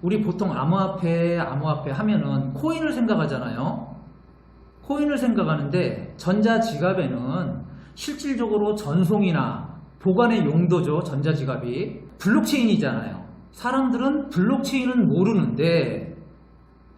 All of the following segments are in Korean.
우리 보통 암호화폐 하면은 코인을 생각하잖아요. 코인을 생각하는데 전자지갑에는 실질적으로 전송이나 보관의 용도죠. 전자지갑이 블록체인이잖아요. 사람들은 블록체인은 모르는데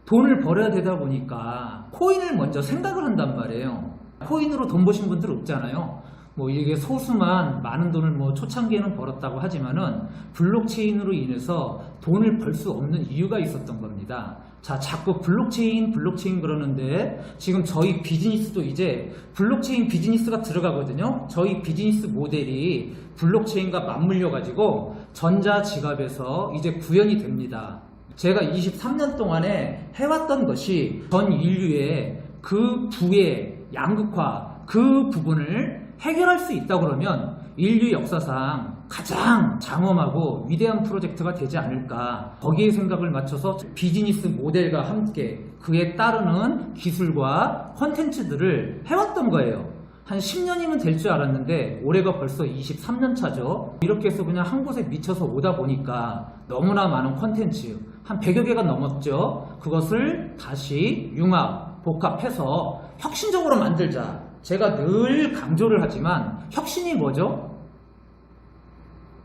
돈을 벌어야 되다 보니까 코인을 먼저 생각을 한단 말이에요. 코인으로 돈 버신 분들 없잖아요. 뭐 이게 소수만 많은 돈을 뭐 초창기에는 벌었다고 하지만은 블록체인으로 인해서 돈을 벌 수 없는 이유가 있었던 겁니다. 자, 자꾸 블록체인 그러는데 지금 저희 비즈니스도 이제 블록체인 비즈니스가 들어가거든요. 저희 비즈니스 모델이 블록체인과 맞물려 가지고 전자지갑에서 이제 구현이 됩니다. 제가 23년 동안에 해왔던 것이 전 인류의 그 부의 양극화, 그 부분을 해결할 수 있다 그러면 인류 역사상 가장 장엄하고 위대한 프로젝트가 되지 않을까. 거기에 생각을 맞춰서 비즈니스 모델과 함께 그에 따르는 기술과 콘텐츠들을 해왔던 거예요. 한 10년이면 될 줄 알았는데 올해가 벌써 23년 차죠. 이렇게 해서 그냥 한 곳에 미쳐서 오다 보니까 너무나 많은 콘텐츠, 한 100여 개가 넘었죠. 그것을 다시 융합, 복합해서 혁신적으로 만들자. 제가 늘 강조를 하지만 혁신이 뭐죠?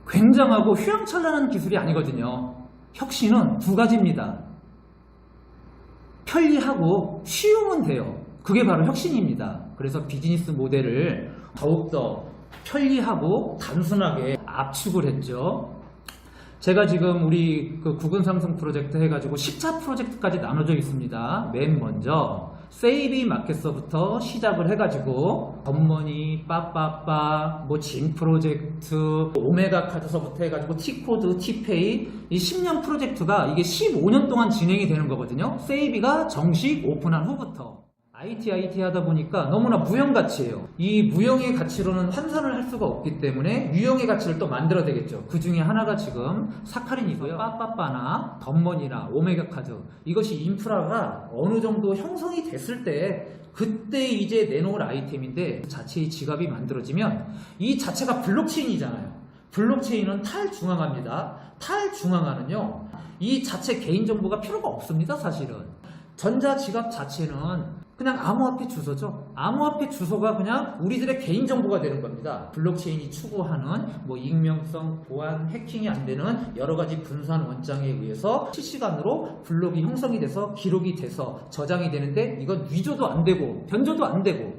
굉장하고 휘황찬란한 기술이 아니거든요. 혁신은 두 가지입니다. 편리하고 쉬우면 돼요. 그게 바로 혁신입니다. 그래서 비즈니스 모델을 더욱더 편리하고 단순하게 압축을 했죠. 제가 지금 우리 그 구근상승 프로젝트 해가지고 10차 프로젝트까지 나눠져 있습니다. 맨 먼저 세이비 마켓서부터 시작을 해가지고 덤머니, 빠빠빠, 뭐 진 프로젝트, 오메가 카드서부터 해가지고 T코드, T페이 이 10년 프로젝트가 이게 15년 동안 진행이 되는 거거든요. 세이비가 정식 오픈한 후부터. IT 하다 보니까 너무나 무형가치예요. 이 무형의 가치로는 환산을 할 수가 없기 때문에 유형의 가치를 또 만들어야 되겠죠. 그 중에 하나가 지금 사카린이고요. 빠빠빠나 덤머니나 오메가 카드, 이것이 인프라가 어느 정도 형성이 됐을 때 그때 이제 내놓을 아이템인데 자체의 지갑이 만들어지면 이 자체가 블록체인이잖아요. 블록체인은 탈중앙화입니다. 탈중앙화는요, 이 자체 개인정보가 필요가 없습니다. 사실은 전자지갑 자체는 그냥 암호화폐 주소죠. 암호화폐 주소가 그냥 우리들의 개인정보가 되는 겁니다. 블록체인이 추구하는 뭐 익명성, 보안, 해킹이 안 되는 여러 가지 분산 원장에 의해서 실시간으로 블록이 형성이 돼서 기록이 돼서 저장이 되는데 이건 위조도 안 되고 변조도 안 되고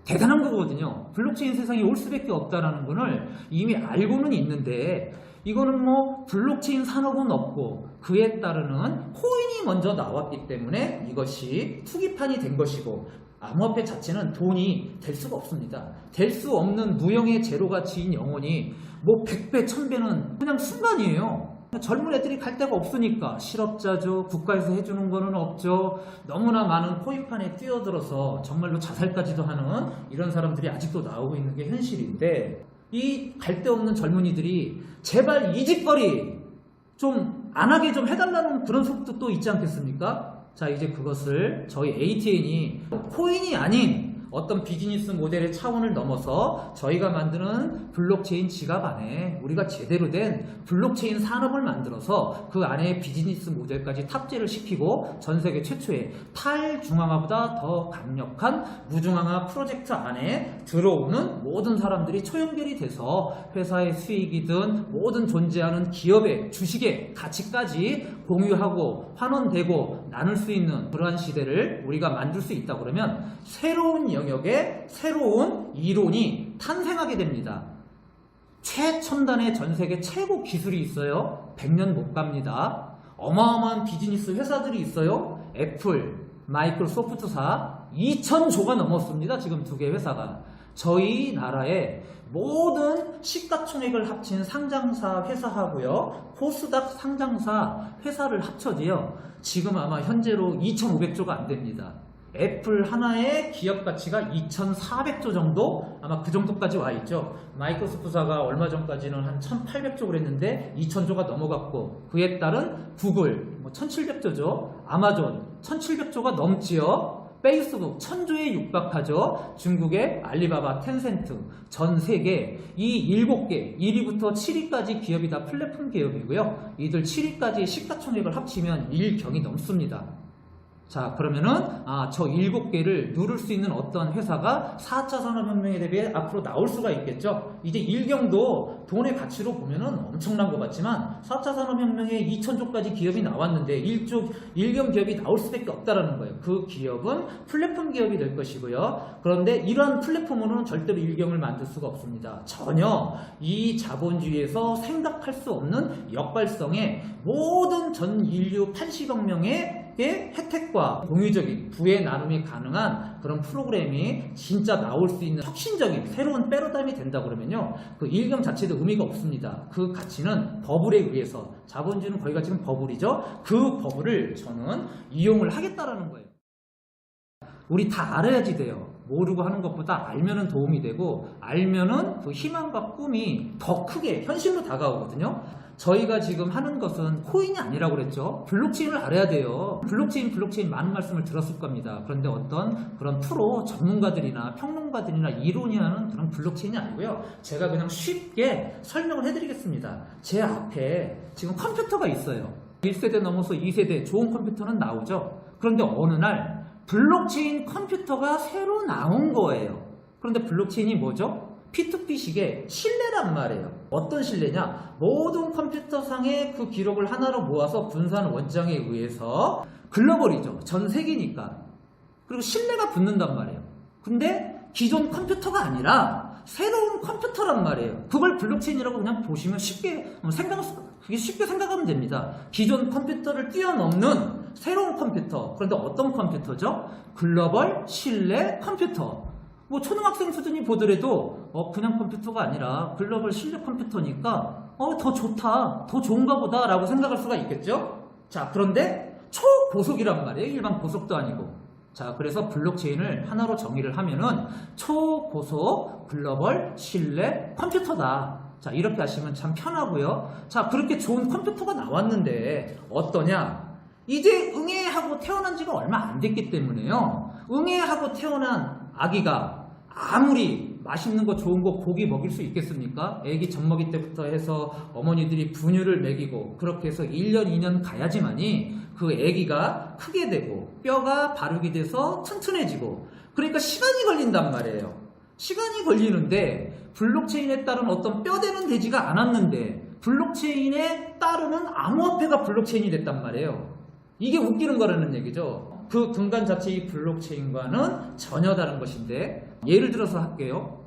대단한 거거든요. 블록체인 세상이 올 수밖에 없다는 것을 이미 알고는 있는데 이거는 뭐 블록체인 산업은 없고 그에 따르는 코인이 먼저 나왔기 때문에 이것이 투기판이 된 것이고 암호화폐 자체는 돈이 될 수가 없습니다. 될 수 없는 무형의 제로가치인 영혼이 뭐 100배, 1000배는 그냥 순간이에요. 젊은 애들이 갈 데가 없으니까 실업자죠. 국가에서 해주는 거는 없죠. 너무나 많은 코인판에 뛰어들어서 정말로 자살까지도 하는 이런 사람들이 아직도 나오고 있는 게 현실인데 이 갈 데 없는 젊은이들이 제발 이 짓거리 좀 안 하게 좀 해달라는 그런 속도 또 있지 않겠습니까? 자, 이제 그것을 저희 ATN이 코인이 아닌 어떤 비즈니스 모델의 차원을 넘어서 저희가 만드는 블록체인 지갑 안에 우리가 제대로 된 블록체인 산업을 만들어서 그 안에 비즈니스 모델까지 탑재를 시키고 전 세계 최초의 탈중앙화보다 더 강력한 무중앙화 프로젝트 안에 들어오는 모든 사람들이 초연결이 돼서 회사의 수익이든 모든 존재하는 기업의 주식의 가치까지 공유하고 환원되고 나눌 수 있는 그러한 시대를 우리가 만들 수 있다 그러면 새로운 영역에 새로운 이론이 탄생하게 됩니다. 최첨단의 전세계 최고 기술이 있어요. 100년 못 갑니다. 어마어마한 비즈니스 회사들이 있어요. 애플, 마이크로소프트사 2000조가 넘었습니다. 지금 두 개 회사가. 저희 나라의 모든 시가총액을 합친 상장사 회사하고요, 코스닥 상장사 회사를 합쳐도요, 지금 아마 현재로 2500조가 안 됩니다. 애플 하나의 기업 가치가 2400조 정도? 아마 그 정도까지 와 있죠. 마이크로소프트사가 얼마 전까지는 한 1800조 그랬는데 2000조가 넘어갔고, 그에 따른 구글 1700조죠. 아마존 1700조가 넘지요. 페이스북 천조에 육박하죠. 중국의 알리바바, 텐센트, 전 세계 이 7개 1위부터 7위까지 기업이 다 플랫폼 기업이고요. 이들 7위까지 시가총액을 합치면 1경이 넘습니다. 자, 그러면은 저 7개를 누를 수 있는 어떤 회사가 4차 산업혁명에 대비해 앞으로 나올 수가 있겠죠. 이제 1경도 돈의 가치로 보면은 엄청난 것 같지만 4차 산업혁명에 2000조까지 기업이 나왔는데 1경 기업이 나올 수밖에 없다라는 거예요. 그 기업은 플랫폼 기업이 될 것이고요. 그런데 이러한 플랫폼으로는 절대로 1경을 만들 수가 없습니다. 전혀 이 자본주의에서 생각할 수 없는 역발성에 모든 전 인류 80억 명의 혜택과 공유적인 부의 나눔이 가능한 그런 프로그램이 진짜 나올 수 있는 혁신적인 새로운 패러다임이 된다 그러면요, 그 1경 자체도 의미가 없습니다. 그 가치는 버블에 의해서, 자본주의는 거기가 지금 버블이죠. 그 버블을 저는 이용을 하겠다라는 거예요. 우리 다 알아야지 돼요. 모르고 하는 것보다 알면은 도움이 되고, 알면은 그 희망과 꿈이 더 크게 현실로 다가오거든요. 저희가 지금 하는 것은 코인이 아니라고 그랬죠. 블록체인을 알아야 돼요. 블록체인 많은 말씀을 들었을 겁니다. 그런데 어떤 그런 프로 전문가들이나 평론가들이나 이론이 하는 그런 블록체인이 아니고요. 제가 그냥 쉽게 설명을 해드리겠습니다. 제 앞에 지금 컴퓨터가 있어요. 1세대 넘어서 2세대 좋은 컴퓨터는 나오죠. 그런데 어느 날 블록체인 컴퓨터가 새로 나온 거예요. 그런데 블록체인이 뭐죠? P2P식의 신뢰란 말이에요. 어떤 신뢰냐? 모든 컴퓨터상의 그 기록을 하나로 모아서 분산한 원장에 의해서 글로벌이죠. 전 세계니까. 그리고 신뢰가 붙는단 말이에요. 근데 기존 컴퓨터가 아니라 새로운 컴퓨터란 말이에요. 그걸 블록체인이라고 그냥 보시면 그게 쉽게 생각하면 됩니다. 기존 컴퓨터를 뛰어넘는 새로운 컴퓨터. 그런데 어떤 컴퓨터죠? 글로벌 신뢰 컴퓨터. 뭐 초등학생 수준이 보더라도 그냥 컴퓨터가 아니라 글로벌 신뢰 컴퓨터니까 더 좋다, 더 좋은가 보다 라고 생각할 수가 있겠죠. 자, 그런데 초고속이란 말이에요. 일반 고속도 아니고. 자, 그래서 블록체인을 하나로 정의를 하면은 초고속 글로벌 신뢰 컴퓨터다. 자, 이렇게 하시면 참 편하고요. 자, 그렇게 좋은 컴퓨터가 나왔는데 어떠냐? 이제 응애하고 태어난 지가 얼마 안 됐기 때문에요. 응애하고 태어난 아기가 아무리 맛있는 거 좋은 거 고기 먹일 수 있겠습니까? 애기 젖먹이 때부터 해서 어머니들이 분유를 먹이고 그렇게 해서 1년 2년 가야지만이 그 애기가 크게 되고 뼈가 바르게 돼서 튼튼해지고, 그러니까 시간이 걸린단 말이에요. 시간이 걸리는데 블록체인에 따른 어떤 뼈대는 되지가 않았는데 블록체인에 따르는 암호화폐가 블록체인이 됐단 말이에요. 이게 웃기는 거라는 얘기죠. 그 근간 자체의 블록체인과는 전혀 다른 것인데, 예를 들어서 할게요.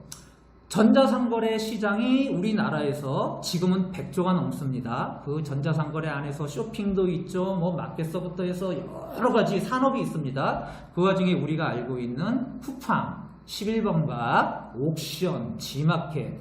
전자상거래 시장이 우리나라에서 지금은 100조가 넘습니다. 그 전자상거래 안에서 쇼핑도 있죠. 뭐 마켓서부터 해서 여러 가지 산업이 있습니다. 그 와중에 우리가 알고 있는 쿠팡, 11번가, 옥션, 지마켓,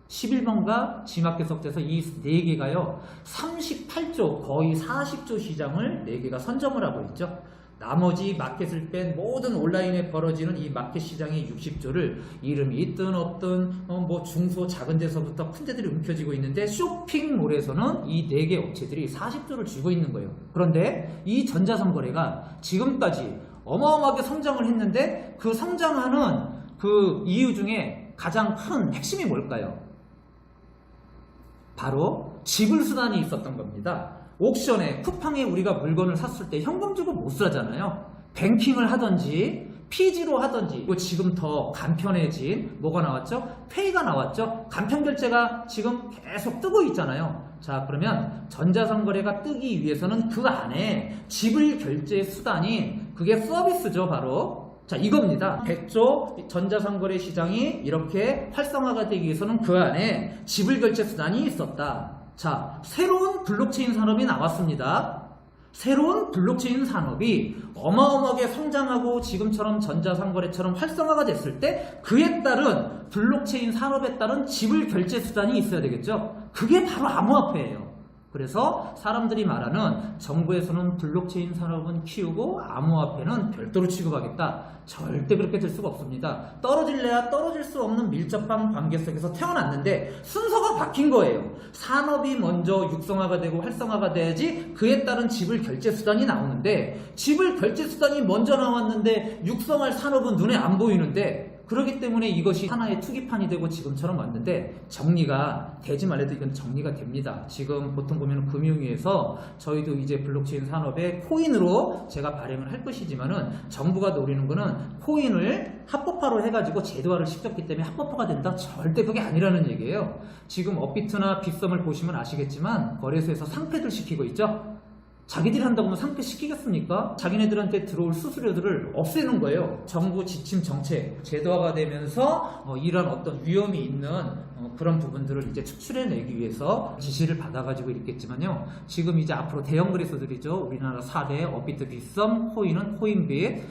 11번가, 지마켓서부터 해서 이 4개가요 38조, 거의 40조 시장을 4개가 선점을 하고 있죠. 나머지 마켓을 뺀 모든 온라인에 벌어지는 이 마켓 시장의 60조를 이름이 있든 없든 뭐 중소 작은 데서부터 큰 데들이 움켜쥐고 있는데, 쇼핑몰에서는 이 4개 업체들이 40조를 쥐고 있는 거예요. 그런데 이 전자상거래가 지금까지 어마어마하게 성장을 했는데, 그 성장하는 그 이유 중에 가장 큰 핵심이 뭘까요? 바로 지불수단이 있었던 겁니다. 옥션에, 쿠팡에 우리가 물건을 샀을 때 현금 주고 못 사잖아요. 뱅킹을 하든지 피지로 하든지. 지금 더 간편해진 뭐가 나왔죠? 페이가 나왔죠? 간편 결제가 지금 계속 뜨고 있잖아요. 자, 그러면 전자상거래가 뜨기 위해서는 그 안에 지불 결제 수단이, 그게 서비스죠, 바로. 자, 이겁니다. 100조 전자상거래 시장이 이렇게 활성화가 되기 위해서는 그 안에 지불 결제 수단이 있었다. 자, 새로운 블록체인 산업이 나왔습니다. 새로운 블록체인 산업이 어마어마하게 성장하고 지금처럼 전자상거래처럼 활성화가 됐을 때 그에 따른 블록체인 산업에 따른 지불 결제 수단이 있어야 되겠죠. 그게 바로 암호화폐예요. 그래서 사람들이 말하는 정부에서는 블록체인 산업은 키우고 암호화폐는 별도로 취급하겠다. 절대 그렇게 될 수가 없습니다. 떨어질래야 떨어질 수 없는 밀접한 관계 속에서 태어났는데 순서가 바뀐 거예요. 산업이 먼저 육성화가 되고 활성화가 돼야지 그에 따른 지불 결제 수단이 나오는데 지불 결제 수단이 먼저 나왔는데 육성할 산업은 눈에 안 보이는데 그렇기 때문에 이것이 하나의 투기판이 되고 지금처럼 왔는데 정리가 되지 말래도 이건 정리가 됩니다. 지금 보통 보면 금융위에서 저희도 이제 블록체인 산업에 코인으로 제가 발행을 할 것이지만은 정부가 노리는 거는 코인을 합법화로 해가지고 제도화를 시켰기 때문에 합법화가 된다? 절대 그게 아니라는 얘기예요. 지금 업비트나 빗썸을 보시면 아시겠지만 거래소에서 상패들 시키고 있죠. 자기들이 한다고 하면 상패 시키겠습니까? 자기네들한테 들어올 수수료들을 없애는 거예요. 정부 지침 정책 제도화가 되면서 이런 어떤 위험이 있는 그런 부분들을 이제 축출해내기 위해서 지시를 받아가지고 있겠지만요. 지금 이제 앞으로 대형 거래소들이죠. 우리나라 4대 업비트, 빗썸, 코인은 코인빗.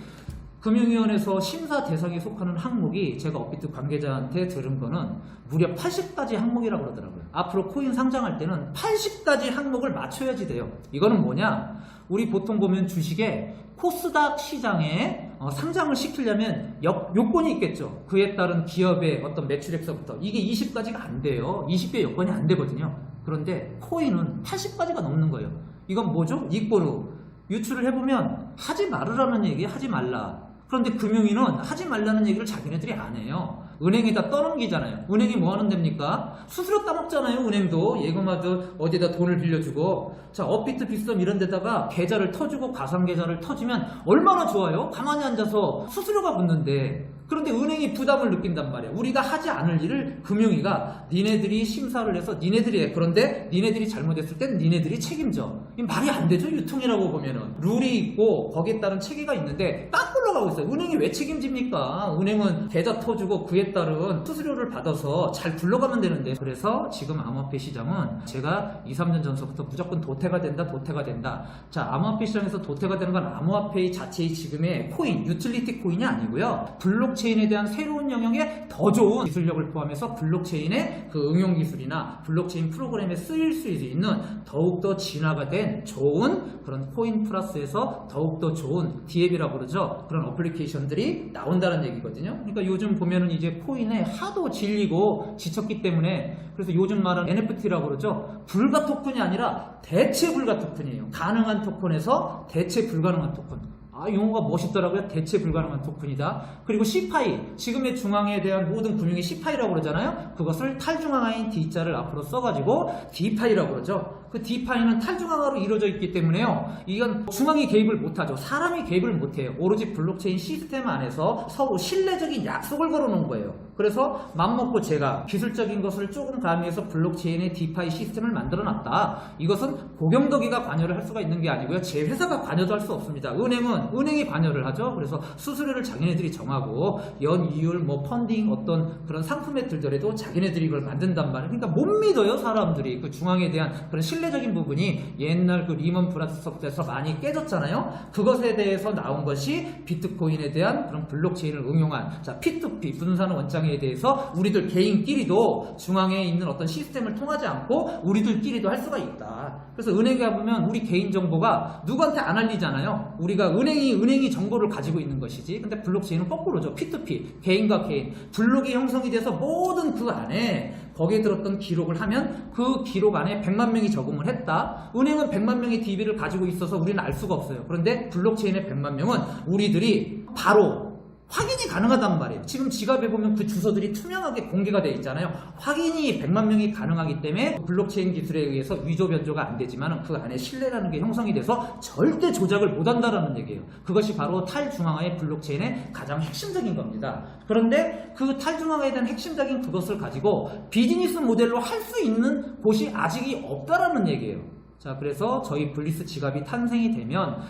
금융위원회에서 심사 대상에 속하는 항목이 제가 업비트 관계자한테 들은 거는 무려 80가지 항목이라고 그러더라고요. 앞으로 코인 상장할 때는 80가지 항목을 맞춰야지 돼요. 이거는 뭐냐? 우리 보통 보면 주식에 코스닥 시장에 상장을 시키려면 요건이 있겠죠. 그에 따른 기업의 어떤 매출액서부터 이게 20가지가 안 돼요. 20개 요건이 안 되거든요. 그런데 코인은 80가지가 넘는 거예요. 이건 뭐죠? 이꼬르. 유출을 해보면 하지 말으라는 얘기 하지 말라. 그런데 금융위는 하지 말라는 얘기를 자기네들이 안 해요. 은행에다 떠넘기잖아요. 은행이 뭐 하는 데입니까? 수수료 따먹잖아요. 은행도 예금하듯 어디다 돈을 빌려주고. 자, 업비트, 빗썸 이런 데다가 계좌를 터주고 가상계좌를 터주면 얼마나 좋아요? 가만히 앉아서 수수료가 붙는데. 그런데 은행이 부담을 느낀단 말이야. 우리가 하지 않을 일을 금융위가 니네들이 심사를 해서 니네들이 해. 그런데 니네들이 잘못했을 땐 니네들이 책임져. 이 말이 안 되죠. 유통이라고 보면은. 룰이 있고 거기에 따른 체계가 있는데 딱 굴러가고 있어요. 은행이 왜 책임집니까? 은행은 계좌 터주고 그에 따른 수수료를 받아서 잘 굴러가면 되는데. 그래서 지금 암호화폐 시장은 제가 2, 3년 전서부터 무조건 도태가 된다. 자, 암호화폐 시장에서 도태가 되는 건 암호화폐 자체의 지금의 코인, 유틸리티 코인이 아니고요. 블록체인에 대한 새로운 영역에 더 좋은 기술력을 포함해서 블록체인의 그 응용 기술이나 블록체인 프로그램에 쓰일 수 있는 더욱더 진화가 된 좋은 그런 코인 플러스에서 더욱더 좋은 디앱이라고 그러죠. 그런 어플리케이션들이 나온다는 얘기거든요. 그러니까 요즘 보면은 이제 코인에 하도 질리고 지쳤기 때문에 그래서 요즘 말하는 NFT라고 그러죠. 불가 토큰이 아니라 대체 불가 토큰이에요. 가능한 토큰에서 대체 불가능한 토큰. 용어가 멋있더라고요. 대체 불가능한 토큰이다. 그리고 C파이, 지금의 중앙에 대한 모든 금융이 C파이라고 그러잖아요. 그것을 탈중앙화인 D자를 앞으로 써가지고 D파이라고 그러죠. 그 D파이는 탈중앙화로 이루어져 있기 때문에요. 이건 중앙이 개입을 못하죠. 사람이 개입을 못해요. 오로지 블록체인 시스템 안에서 서로 신뢰적인 약속을 걸어놓은 거예요. 그래서 맘먹고 제가 기술적인 것을 조금 가미해서 블록체인의 D파이 시스템을 만들어놨다. 이것은 고경덕이가 관여를 할 수가 있는 게 아니고요. 제 회사가 관여도 할 수 없습니다. 은행이 관여를 하죠. 그래서 수수료를 자기네들이 정하고 연이율, 펀딩 어떤 그런 상품에 들더라도 자기네들이 이걸 만든단 말이에요. 그러니까 못 믿어요. 사람들이 그 중앙에 대한 그런 신뢰적인 부분이 옛날 그 리먼 브라더스 때에서 많이 깨졌잖아요. 그것에 대해서 나온 것이 비트코인에 대한 그런 블록체인을 응용한 자 P2P 분산 원장에 대해서 우리들 개인끼리도 중앙에 있는 어떤 시스템을 통하지 않고 우리들끼리도 할 수가 있다. 그래서 은행에 가보면 우리 개인정보가 누구한테 안 알리잖아요. 우리가 은행이 정보를 가지고 있는 것이지. 근데 블록체인은 거꾸로죠. P2P, 개인과 개인. 블록이 형성이 돼서 모든 그 안에 거기에 들었던 기록을 하면 그 기록 안에 100만 명이 저금을 했다. 은행은 100만 명의 DB를 가지고 있어서 우리는 알 수가 없어요. 그런데 블록체인의 100만 명은 우리들이 바로 확인이 가능하단 말이에요. 지금 지갑에 보면 그 주소들이 투명하게 공개가 되어 있잖아요. 확인이 100만 명이 가능하기 때문에 블록체인 기술에 의해서 위조 변조가 안 되지만 그 안에 신뢰라는 게 형성이 돼서 절대 조작을 못한다라는 얘기예요. 그것이 바로 탈중앙화의 블록체인의 가장 핵심적인 겁니다. 그런데 그 탈중앙화에 대한 핵심적인 그것을 가지고 비즈니스 모델로 할 수 있는 곳이 아직이 없다라는 얘기예요. 자, 그래서 저희 블리스 지갑이 탄생이 되면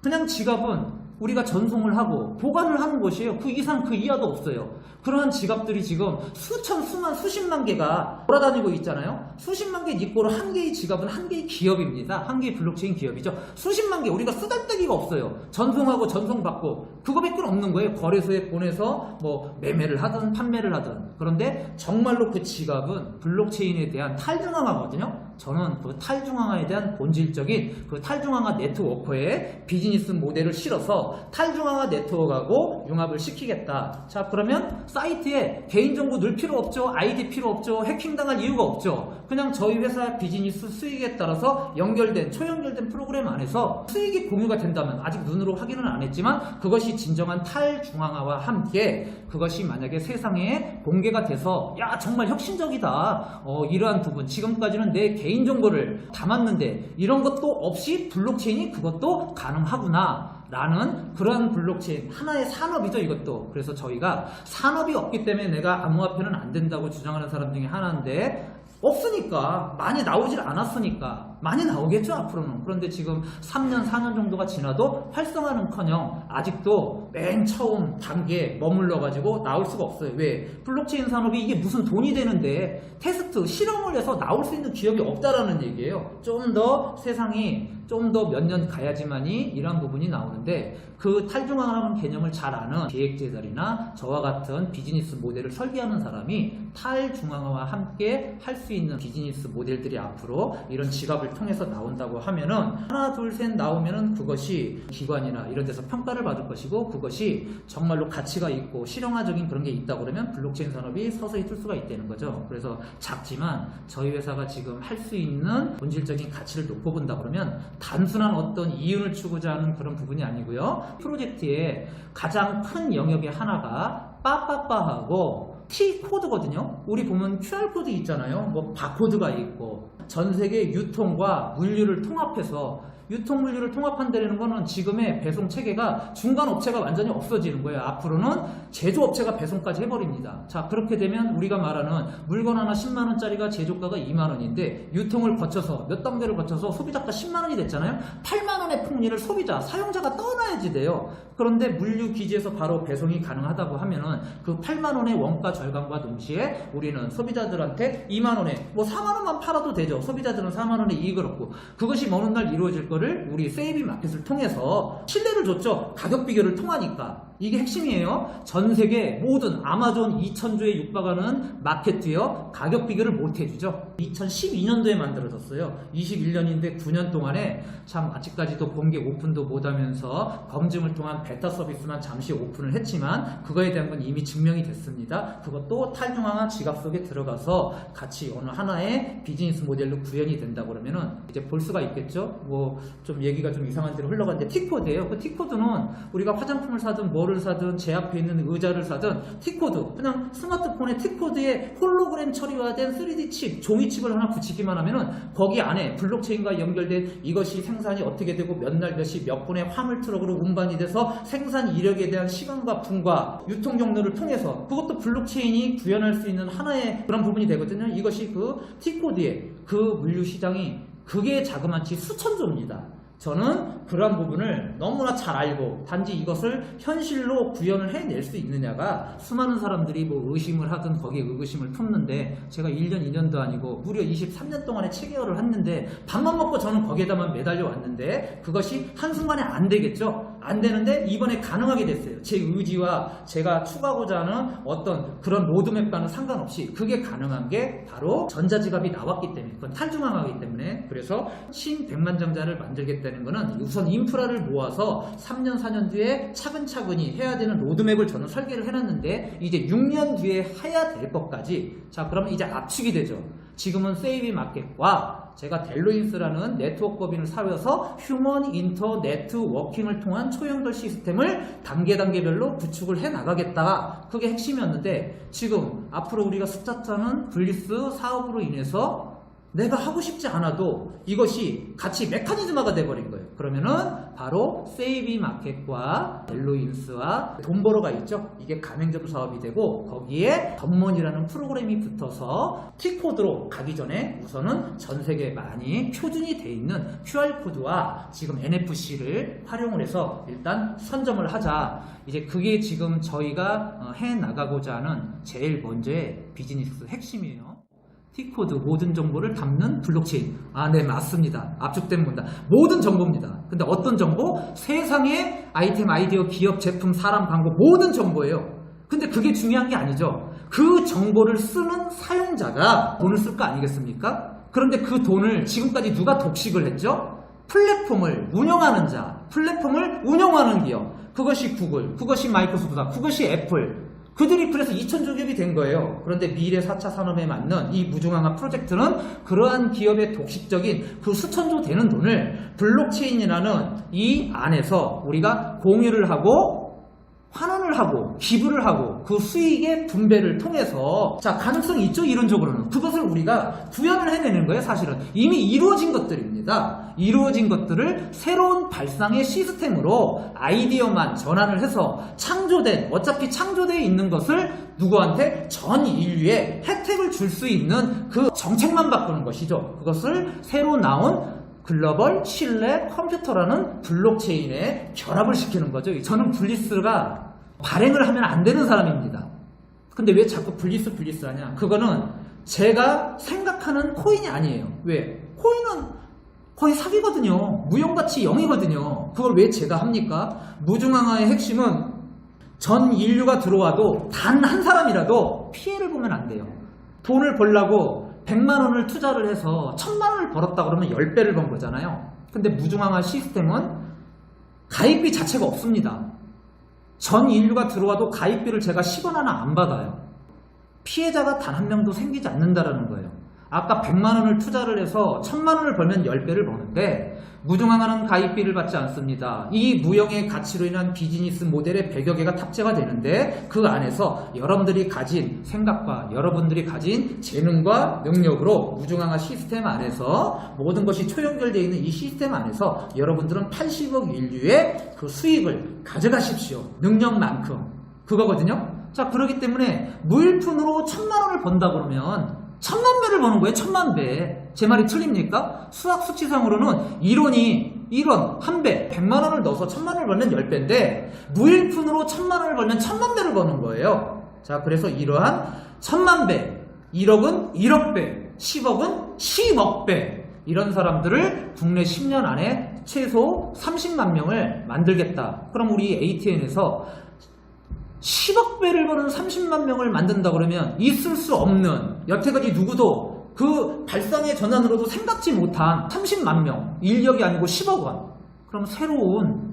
그냥 지갑은 우리가 전송을 하고 보관을 하는 것이에요. 그 이상 그 이하도 없어요. 그러한 지갑들이 지금 수천, 수만, 수십만 개가 돌아다니고 있잖아요. 수십만 개 니꼬로 한 개의 지갑은 한 개의 기업입니다. 한 개의 블록체인 기업이죠. 수십만 개 우리가 쓰잘데기가 없어요. 전송하고 전송받고 그거밖에 없는 거예요. 거래소에 보내서 매매를 하든 판매를 하든. 그런데 정말로 그 지갑은 블록체인에 대한 탈중앙화거든요. 저는 그 탈중앙화에 대한 본질적인 그 탈중앙화 네트워커의 비즈니스 모델을 실어서 탈중앙화 네트워크하고 융합을 시키겠다. 자, 그러면 사이트에 개인정보 넣을 필요 없죠. 아이디 필요 없죠. 해킹당할 이유가 없죠. 그냥 저희 회사 비즈니스 수익에 따라서 연결된 초연결된 프로그램 안에서 수익이 공유가 된다면, 아직 눈으로 확인은 안 했지만 그것이 진정한 탈중앙화와 함께 그것이 만약에 세상에 공개가 돼서 야 정말 혁신적이다, 이러한 부분, 지금까지는 내 개인정보를 담았는데 이런 것도 없이 블록체인이 그것도 가능하구나 라는 그러한 블록체인, 하나의 산업이죠 이것도. 그래서 저희가 산업이 없기 때문에 내가 암호화폐는 안 된다고 주장하는 사람 중에 하나인데, 없으니까, 많이 나오질 않았으니까 많이 나오겠죠 앞으로는. 그런데 지금 3년 4년 정도가 지나도 활성화는커녕 아직도 맨 처음 단계에 머물러 가지고 나올 수가 없어요. 왜? 블록체인 산업이 이게 무슨 돈이 되는데 테스트 실험을 해서 나올 수 있는 기업이 없다라는 얘기예요. 좀 더 세상이 좀 더 몇 년 가야지만이 이런 부분이 나오는데, 그 탈중앙화라는 개념을 잘 아는 기획재들이나 저와 같은 비즈니스 모델을 설계하는 사람이 탈중앙화와 함께 할 수 있는 비즈니스 모델들이 앞으로 이런 지갑을 통해서 나온다고 하면은, 하나 둘 셋 나오면은 그것이 기관이나 이런 데서 평가를 받을 것이고, 그것이 정말로 가치가 있고 실용화적인 그런 게 있다 그러면 블록체인 산업이 서서히 뜰 수가 있다는 거죠. 그래서 작지만 저희 회사가 지금 할 수 있는 본질적인 가치를 놓고 본다 그러면 단순한 어떤 이윤을 추구자 하는 그런 부분이 아니고요. 프로젝트의 가장 큰 영역의 하나가 빠빠빠하고 T코드거든요. 우리 보면 QR코드 있잖아요. 뭐 바코드가 있고, 전 세계 유통과 물류를 통합해서, 유통 물류를 통합한다는 거는 지금의 배송 체계가 중간 업체가 완전히 없어지는 거예요. 앞으로는 제조업체가 배송까지 해버립니다. 자, 그렇게 되면 우리가 말하는 물건 하나 10만원짜리가 제조가가 2만원인데 유통을 거쳐서 몇 단계를 거쳐서 소비자가 10만원이 됐잖아요. 8만원의 폭리를 소비자, 사용자가 떠나야지 돼요. 그런데 물류 기지에서 바로 배송이 가능하다고 하면은 그 8만원의 원가 절감과 동시에 우리는 소비자들한테 2만원에 뭐 4만원만 팔아도 되죠. 소비자들은 4만원의 이익을 얻고, 그것이 먼 훗날 이루어질 거를 우리 세이비 마켓을 통해서 신뢰를 줬죠. 가격 비교를 통하니까. 이게 핵심이에요. 전 세계 모든 아마존 2000주에 육박하는 마켓이요, 가격 비교를 못 해주죠. 2012년도에 만들어졌어요. 21년인데 9년 동안에 참 아직까지도 공개 오픈도 못하면서 검증을 통한 베타 서비스만 잠시 오픈을 했지만 그거에 대한 건 이미 증명이 됐습니다. 그것도 탈중앙화 지갑 속에 들어가서 같이 어느 하나의 비즈니스 모델로 구현이 된다 그러면은 이제 볼 수가 있겠죠. 뭐 좀 얘기가 좀 이상한 데로 흘러가는데, T코드예요. 그 T코드는 우리가 화장품을 사든 뭐를 사든 제 앞에 있는 의자를 사든 T코드, 그냥 스마트폰에 T코드에 홀로그램 처리화된 3D 칩, 종이칩을 하나 붙이기만 하면은 거기 안에 블록체인과 연결된 이것이 생산이 어떻게 되고 몇 날 몇 시 몇 분에 화물 트럭으로 운반이 돼서 생산 이력에 대한 시간과 분과 유통 경로를 통해서 그것도 블록체인이 구현할 수 있는 하나의 그런 부분이 되거든요. 이것이 그 T코드의 그 물류 시장이 그게 자그마치 수천조입니다. 저는 그러한 부분을 너무나 잘 알고, 단지 이것을 현실로 구현을 해낼 수 있느냐가 수많은 사람들이 뭐 의심을 하든 거기에 의구심을 품는데, 제가 1년 2년도 아니고 무려 23년 동안의 체계화를 했는데 밥만 먹고 저는 거기에다만 매달려 왔는데 그것이 한순간에 안 되겠죠. 안 되는데 이번에 가능하게 됐어요. 제 의지와 제가 추구하고자 하는 어떤 그런 로드맵과는 상관없이 그게 가능한 게 바로 전자지갑이 나왔기 때문에, 그건 탈중앙화이기 때문에. 그래서 신백만장자를 만들겠다는 거는 우선 인프라를 모아서 3년 4년 뒤에 차근차근히 해야 되는 로드맵을 저는 설계를 해놨는데, 이제 6년 뒤에 해야 될 것까지, 자 그러면 이제 압축이 되죠. 지금은 세이비 마켓과 제가 델로인스라는 네트워크 법인을 사회에서 휴먼 인터 네트워킹을 통한 초연결 시스템을 단계별로 구축을 해 나가겠다. 그게 핵심이었는데, 지금 앞으로 우리가 스타트하는 블리스 사업으로 인해서 내가 하고 싶지 않아도 이것이 같이 메커니즘화가 돼버린 거예요. 그러면은 바로 세이비 마켓과 델로인스와 돈버러가 있죠. 이게 가맹점 사업이 되고, 거기에 덤몬이라는 프로그램이 붙어서 T코드로 가기 전에 우선은 전 세계에 많이 표준이 돼 있는 QR코드와 지금 NFC를 활용을 해서 일단 선점을 하자. 이제 그게 지금 저희가 해 나가고자 하는 제일 먼저의 비즈니스 핵심이에요. T코드, 모든 정보를 담는 블록체인. 네, 맞습니다. 압축된 문다. 모든 정보입니다. 근데 어떤 정보? 세상의 아이템, 아이디어, 기업, 제품, 사람, 광고, 모든 정보예요. 근데 그게 중요한 게 아니죠. 그 정보를 쓰는 사용자가 돈을 쓸 거 아니겠습니까? 그런데 그 돈을 지금까지 누가 독식을 했죠? 플랫폼을 운영하는 자, 플랫폼을 운영하는 기업, 그것이 구글, 그것이 마이크로소프트, 그것이 애플, 그들이 그래서 2천조 기업이 된 거예요. 그런데 미래 4차 산업에 맞는 이 무중앙화 프로젝트는 그러한 기업의 독식적인 그 수천조 되는 돈을 블록체인이라는 이 안에서 우리가 공유를 하고 환원을 하고 기부를 하고 그 수익의 분배를 통해서 자 가능성이 있죠. 이론적으로는 그것을 우리가 구현을 해내는 거예요. 사실은 이미 이루어진 것들입니다. 이루어진 것들을 새로운 발상의 시스템으로 아이디어만 전환을 해서 창조된 어차피 창조되어 있는 것을 누구한테 전 인류에 혜택을 줄 수 있는 그 정책만 바꾸는 것이죠. 그것을 새로 나온 글로벌 신뢰 컴퓨터라는 블록체인에 결합을 시키는 거죠. 저는 블리스가 발행을 하면 안 되는 사람입니다. 근데 왜 자꾸 블리스 하냐? 그거는 제가 생각하는 코인이 아니에요. 왜? 코인은 거의 사기거든요. 무용가치 0이거든요. 그걸 왜 제가 합니까? 무중앙화의 핵심은 전 인류가 들어와도 단 한 사람이라도 피해를 보면 안 돼요. 돈을 벌려고 100만 원을 투자를 해서 1000만 원을 벌었다 그러면 10배를 번 거잖아요. 근데 무중앙화 시스템은 가입비 자체가 없습니다. 전 인류가 들어와도 가입비를 제가 10원 하나 안 받아요. 피해자가 단 한 명도 생기지 않는다라는 거예요. 아까 100만 원을 투자를 해서 1000만 원을 벌면 10배를 버는데 무중앙화는 가입비를 받지 않습니다. 이 무형의 가치로 인한 비즈니스 모델에 100여 개가 탑재가 되는데 그 안에서 여러분들이 가진 생각과 여러분들이 가진 재능과 능력으로 무중앙화 시스템 안에서 모든 것이 초연결되어 있는 이 시스템 안에서 여러분들은 80억 인류의 그 수익을 가져가십시오. 능력만큼. 그거거든요. 자, 그렇기 때문에 무일푼으로 1000만 원을 번다 그러면 1000만 배를 버는 거예요. 1000만 배. 제 말이 틀립니까? 수학 수치상으로는 1원, 한 배, 100만 원을 넣어서 1000만 원을 벌면 10배인데 무일푼으로 1000만 원을 벌면 1000만 배를 버는 거예요. 자, 그래서 이러한 1000만 배, 1억은 1억 배, 10억은 10억 배 이런 사람들을 국내 10년 안에 최소 30만 명을 만들겠다. 그럼 우리 ATN에서 10억 배를 버는 30만 명을 만든다 그러면 있을 수 없는 여태까지 누구도 그 발상의 전환으로도 생각지 못한 30만 명 인력이 아니고 10억 원. 그럼 새로운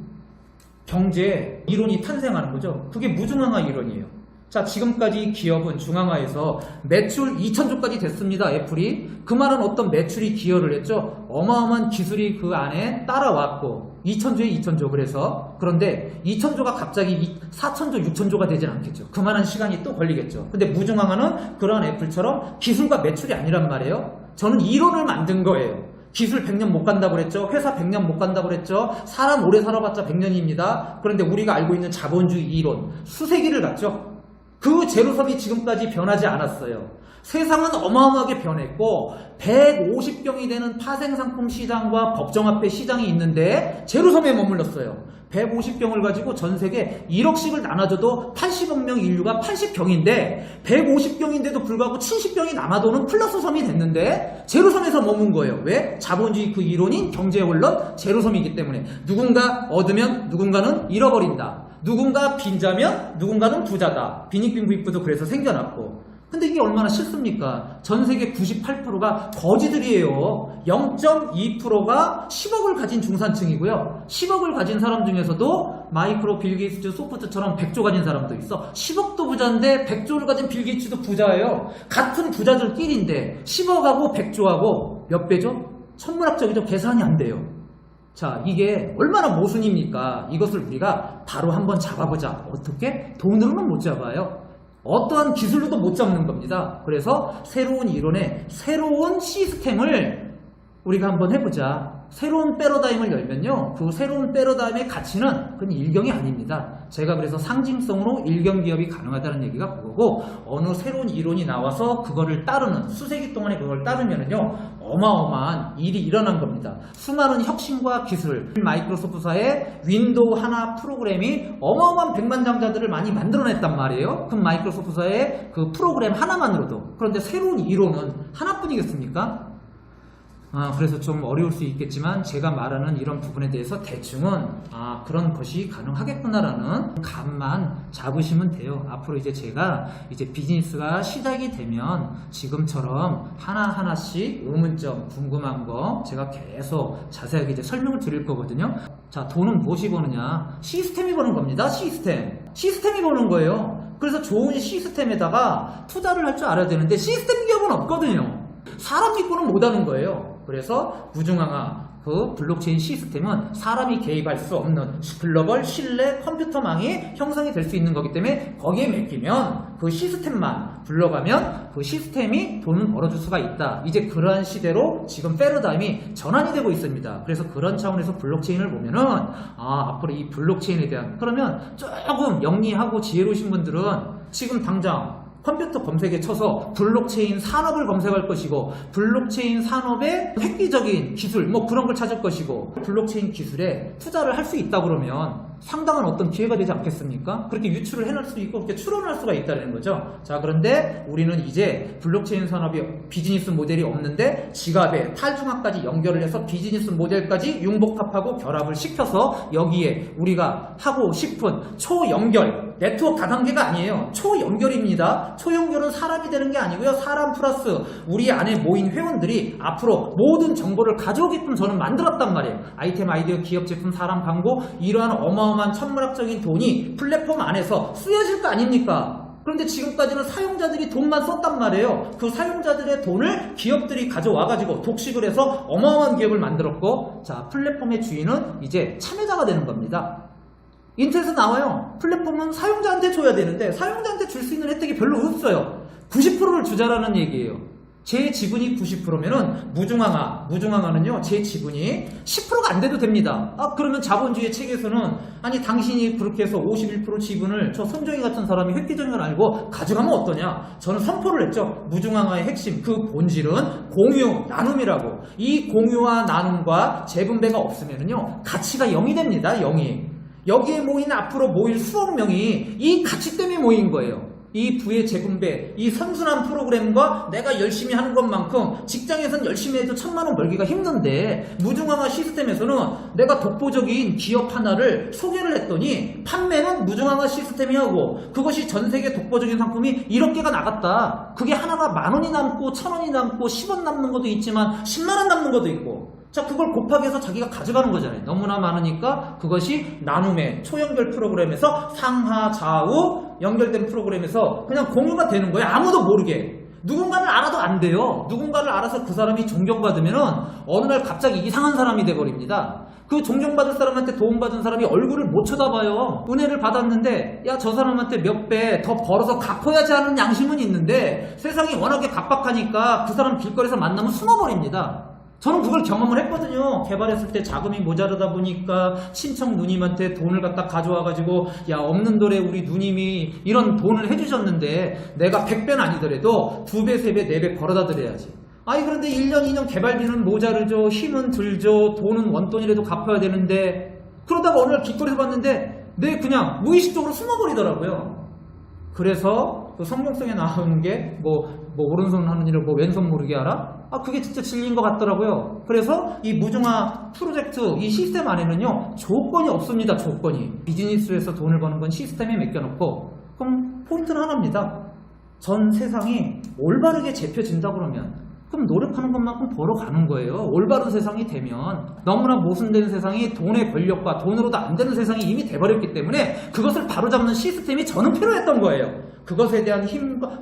경제 이론이 탄생하는 거죠. 그게 무중앙화 이론이에요. 자, 지금까지 기업은 중앙화에서 매출 2천조까지 됐습니다. 애플이. 그 말은 어떤 매출이 기여를 했죠. 어마어마한 기술이 그 안에 따라왔고 2천조에 2천조. 그런데 2천조가 갑자기 4천조 6천조가 되진 않겠죠. 그만한 시간이 또 걸리겠죠. 근데 무중앙화는 그런 애플처럼 기술과 매출이 아니란 말이에요. 저는 이론을 만든 거예요. 기술 100년 못 간다고 그랬죠. 회사 100년 못 간다고 그랬죠. 사람 오래 살아봤자 100년입니다. 그런데 우리가 알고 있는 자본주의 이론 수세기를 갔죠. 그 제로섬이 지금까지 변하지 않았어요. 세상은 어마어마하게 변했고 150병이 되는 파생상품 시장과 법정화폐 시장이 있는데 제로섬에 머물렀어요. 150병을 가지고 전 세계 1억씩을 나눠줘도 80억 명 인류가 80병인데 150병인데도 불구하고 70병이 남아도는 플러스 섬이 됐는데 제로섬에서 머문 거예요. 왜? 자본주의 그 이론인 경제의 원론 제로섬이기 때문에 누군가 얻으면 누군가는 잃어버린다. 누군가 빈자면 누군가는 부자다. 빈익빈 부익부도 그래서 생겨났고. 근데 이게 얼마나 싫습니까? 전 세계 98%가 거지들이에요. 0.2%가 10억을 가진 중산층이고요. 10억을 가진 사람 중에서도 마이크로 빌 게이츠 소프트처럼 100조 가진 사람도 있어. 10억도 부자인데 100조를 가진 빌 게이츠도 부자예요. 같은 부자들끼리인데 10억하고 100조하고 몇 배죠? 천문학적이죠. 계산이 안 돼요. 자, 이게 얼마나 모순입니까? 이것을 우리가 바로 한번 잡아보자. 어떻게? 돈으로는 못 잡아요. 어떠한 기술로도 못 잡는 겁니다. 그래서 새로운 이론의 새로운 시스템을 우리가 한번 해보자. 새로운 패러다임을 열면요. 그 새로운 패러다임의 가치는 그건 일경이 아닙니다. 제가 그래서 상징성으로 일경기업이 가능하다는 얘기가 그거고 어느 새로운 이론이 나와서 그거를 따르는 수세기 동안에 그걸 따르면은요. 어마어마한 일이 일어난 겁니다. 수많은 혁신과 기술, 마이크로소프트사의 윈도우 하나 프로그램이 어마어마한 백만장자들을 많이 만들어냈단 말이에요. 그럼 마이크로소프트사의 그 프로그램 하나만으로도. 그런데 새로운 이론은 하나뿐이겠습니까? 그래서 좀 어려울 수 있겠지만 제가 말하는 이런 부분에 대해서 대충은 그런 것이 가능하겠구나라는 감만 잡으시면 돼요. 앞으로 이제 제가 이제 비즈니스가 시작이 되면 지금처럼 하나하나씩 의문점, 궁금한 거 제가 계속 자세하게 이제 설명을 드릴 거거든요. 자, 돈은 무엇이 버느냐? 시스템이 버는 겁니다. 시스템이 버는 거예요. 그래서 좋은 시스템에다가 투자를 할 줄 알아야 되는데 시스템 기업은 없거든요. 사람 믿고는 못하는 거예요. 그래서 무중앙화 그 블록체인 시스템은 사람이 개입할 수 없는 글로벌 신뢰 컴퓨터망이 형성이 될 수 있는 거기 때문에 거기에 맡기면 그 시스템만 불러가면 그 시스템이 돈을 벌어줄 수가 있다. 이제 그러한 시대로 지금 패러다임이 전환이 되고 있습니다. 그래서 그런 차원에서 블록체인을 보면은 앞으로 이 블록체인에 대한 그러면 조금 영리하고 지혜로우신 분들은 지금 당장 컴퓨터 검색에 쳐서 블록체인 산업을 검색할 것이고 블록체인 산업의 획기적인 기술 뭐 그런 걸 찾을 것이고 블록체인 기술에 투자를 할 수 있다 그러면 상당한 어떤 기회가 되지 않겠습니까? 그렇게 유출을 해낼 수 있고 그렇게 추론할 수가 있다는 거죠. 자, 그런데 우리는 이제 블록체인 산업이 비즈니스 모델이 없는데 지갑에 탈중앙까지 연결을 해서 비즈니스 모델까지 융복합하고 결합을 시켜서 여기에 우리가 하고 싶은 초연결 네트워크 다단계가 아니에요. 초연결입니다. 초연결은 사람이 되는 게 아니고요. 사람 플러스 우리 안에 모인 회원들이 앞으로 모든 정보를 가져오게끔 저는 만들었단 말이에요. 아이템, 아이디어, 기업, 제품, 사람, 광고 이러한 어마어마한 천문학적인 돈이 플랫폼 안에서 쓰여질 거 아닙니까? 그런데 지금까지는 사용자들이 돈만 썼단 말이에요. 그 사용자들의 돈을 기업들이 가져와가지고 독식을 해서 어마어마한 기업을 만들었고 자, 플랫폼의 주인은 이제 참여자가 되는 겁니다. 인터넷에서 나와요. 플랫폼은 사용자한테 줘야 되는데 사용자한테 줄 수 있는 혜택이 별로 없어요. 90%를 주자라는 얘기예요. 제 지분이 90%면은 무중앙화는요, 제 지분이 10%가 안 돼도 됩니다. 그러면 자본주의 체계에서는 아니 당신이 그렇게 해서 51% 지분을 저 손정희 같은 사람이 획기적인 걸 알고 가져가면 어떠냐? 저는 선포를 했죠. 무중앙화의 핵심, 그 본질은 공유, 나눔이라고. 이 공유와 나눔과 재분배가 없으면은요, 가치가 0이 됩니다. 0이. 여기에 모인 앞으로 모일 수억 명이 이 가치 때문에 모인 거예요. 이 부의 재분배, 이 선순환 프로그램과 내가 열심히 하는 것만큼 직장에서는 열심히 해도 1,000만 원 벌기가 힘든데 무중앙화 시스템에서는 내가 독보적인 기업 하나를 소개를 했더니 판매는 무중앙화 시스템이 하고 그것이 전 세계 독보적인 상품이 1억 개가 나갔다. 그게 하나가 10,000원이 남고 1,000원이 남고 10원 남는 것도 있지만 10만 원 남는 것도 있고 자, 그걸 곱하기 해서 자기가 가져가는 거잖아요. 너무나 많으니까 그것이 나눔의 초연결 프로그램에서 상하 좌우 연결된 프로그램에서 그냥 공유가 되는 거예요. 아무도 모르게. 누군가를 알아도 안 돼요. 누군가를 알아서 그 사람이 존경받으면은 어느 날 갑자기 이상한 사람이 돼버립니다. 그 존경받을 사람한테 도움받은 사람이 얼굴을 못 쳐다봐요. 은혜를 받았는데 야, 저 사람한테 몇 배 더 벌어서 갚아야지 하는 양심은 있는데 세상이 워낙에 각박하니까 그 사람 길거리에서 만나면 숨어버립니다. 저는 그걸 경험을 했거든요. 개발했을 때 자금이 모자르다 보니까 친척 누님한테 돈을 갖다 가져와가지고 야, 없는 돌에 우리 누님이 이런 돈을 해주셨는데 내가 100배는 아니더라도 2배, 3배, 4배 벌어다 드려야지. 그런데 1년, 2년 개발비는 모자르죠. 힘은 들죠. 돈은 원돈이라도 갚아야 되는데 그러다가 어느 날 길거리에서 봤는데 그냥 무의식적으로 숨어버리더라고요. 그래서 그 성경성에 나오는 게 오른손 하는 일을 왼손 모르게 하라? 그게 진짜 진리인 것 같더라고요. 그래서 이 무중화 프로젝트 이 시스템 안에는요, 조건이 없습니다. 조건이. 비즈니스에서 돈을 버는 건 시스템에 맡겨놓고 그럼 포인트는 하나입니다. 전 세상이 올바르게 잡혀진다 그러면 그럼 노력하는 것만큼 벌어가는 거예요. 올바른 세상이 되면. 너무나 모순된 세상이 돈의 권력과 돈으로도 안 되는 세상이 이미 돼버렸기 때문에 그것을 바로잡는 시스템이 저는 필요했던 거예요. 그것에 대한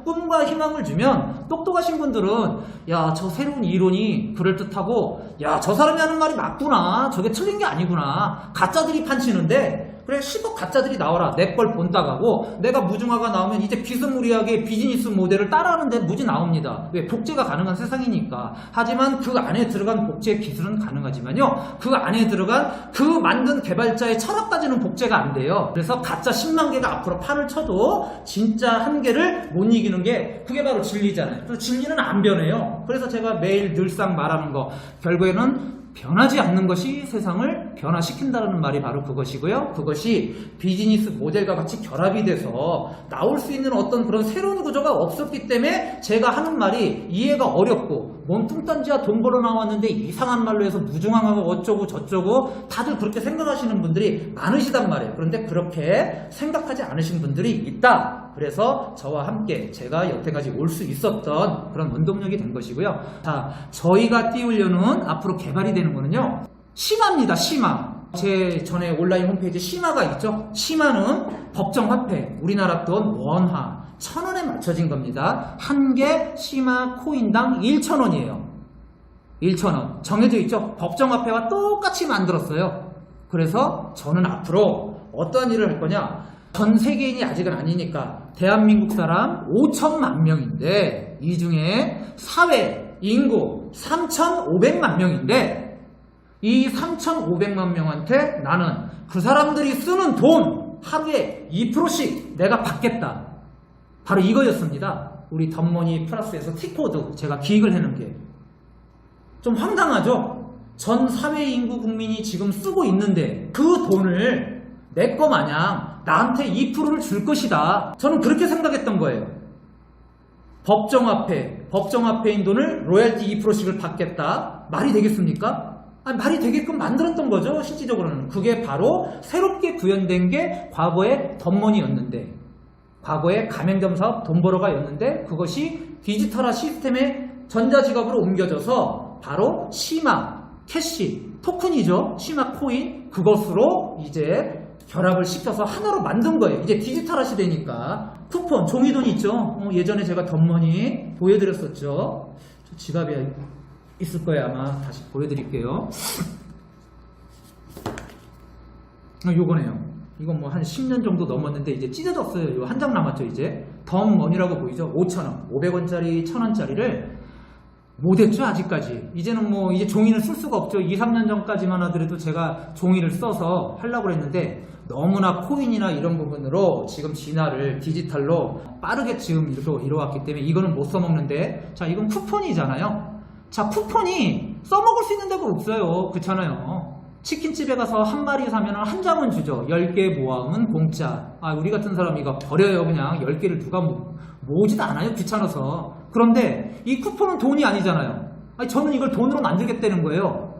꿈과 희망을 주면 똑똑하신 분들은 야, 저 새로운 이론이 그럴듯하고 야, 저 사람이 하는 말이 맞구나. 저게 틀린 게 아니구나. 가짜들이 판치는데 그래 10억 가짜들이 나와라. 내 걸 본따가고 내가 무중화가 나오면 이제 비스무리하게 비즈니스 모델을 따라하는 데 무지 나옵니다. 왜? 복제가 가능한 세상이니까. 하지만 그 안에 들어간 복제 기술은 가능하지만요, 그 안에 들어간 그 만든 개발자의 철학까지는 복제가 안 돼요. 그래서 가짜 10만 개가 앞으로 판을 쳐도 진짜 한 개를 못 이기는 게 그게 바로 진리잖아요. 그래서 진리는 안 변해요. 그래서 제가 매일 늘상 말하는 거 결국에는 변하지 않는 것이 세상을 변화시킨다는 말이 바로 그것이고요. 그것이 비즈니스 모델과 같이 결합이 돼서 나올 수 있는 어떤 그런 새로운 구조가 없었기 때문에 제가 하는 말이 이해가 어렵고 뭔 뚱딴지야 돈 벌어 나왔는데 이상한 말로 해서 무중하고 어쩌고 저쩌고 다들 그렇게 생각하시는 분들이 많으시단 말이에요. 그런데 그렇게 생각하지 않으신 분들이 있다. 그래서 저와 함께 제가 여태까지 올 수 있었던 그런 원동력이 된 것이고요. 자, 저희가 띄우려는 앞으로 개발이 되는 거는요. 심화입니다. 심화. 제 전에 온라인 홈페이지 심화가 있죠. 심화는 법정화폐, 우리나라 돈 원화 1,000원에 맞춰진 겁니다. 한 개 심화 코인당 1,000원이에요. 1,000원. 정해져 있죠. 법정화폐와 똑같이 만들었어요. 그래서 저는 앞으로 어떠한 일을 할 거냐. 전 세계인이 아직은 아니니까 대한민국 사람 5천만 명인데 이 중에 사회 인구 3,500만 명인데 이 3,500만 명한테 나는 그 사람들이 쓰는 돈 하루에 2%씩 내가 받겠다. 바로 이거였습니다. 우리 덤머니 플러스에서 T코드 제가 기획을 해놓은 게 좀 황당하죠? 전 사회 인구 국민이 지금 쓰고 있는데 그 돈을 내 거 마냥 나한테 2%를 줄 것이다. 저는 그렇게 생각했던 거예요. 법정화폐인 돈을 로열티 2%씩을 받겠다. 말이 되겠습니까? 아니, 말이 되게끔 만들었던 거죠. 실질적으로는. 그게 바로 새롭게 구현된 게 과거의 덤머니였는데 과거의 가맹점 사업 돈벌어가였는데 그것이 디지털화 시스템의 전자지갑으로 옮겨져서 바로 심화, 캐시, 토큰이죠. 심화 코인 그것으로 이제 결합을 시켜서 하나로 만든 거예요. 이제 디지털화 시대니까 쿠폰, 종이돈 있죠. 예전에 제가 덤머니 보여드렸었죠. 저 지갑에 있을 거예요. 아마 다시 보여드릴게요. 요거네요. 이건 뭐 한 10년 정도 넘었는데 이제 찢어졌어요. 요 한 장 남았죠. 이제 덤머니라고 보이죠. 5,000원, 500원짜리, 1,000원짜리를 못했죠 아직까지. 이제는 뭐 이제 종이를 쓸 수가 없죠. 2, 3년 전까지만 하더라도 제가 종이를 써서 하려고 했는데 너무나 코인이나 이런 부분으로 지금 진화를 디지털로 빠르게 지금 이뤄왔기 때문에 이거는 못 써먹는데 자 이건 쿠폰이잖아요. 자 쿠폰이 써먹을 수 있는 데가 없어요. 그렇잖아요. 치킨집에 가서 한 마리 사면 한 장은 주죠. 10개 모아오면 공짜. 아 우리 같은 사람이 이거 버려요. 그냥 10개를 누가 모으지도 않아요. 귀찮아서. 그런데 이 쿠폰은 돈이 아니잖아요. 아니, 저는 이걸 돈으로 만들겠다는 거예요.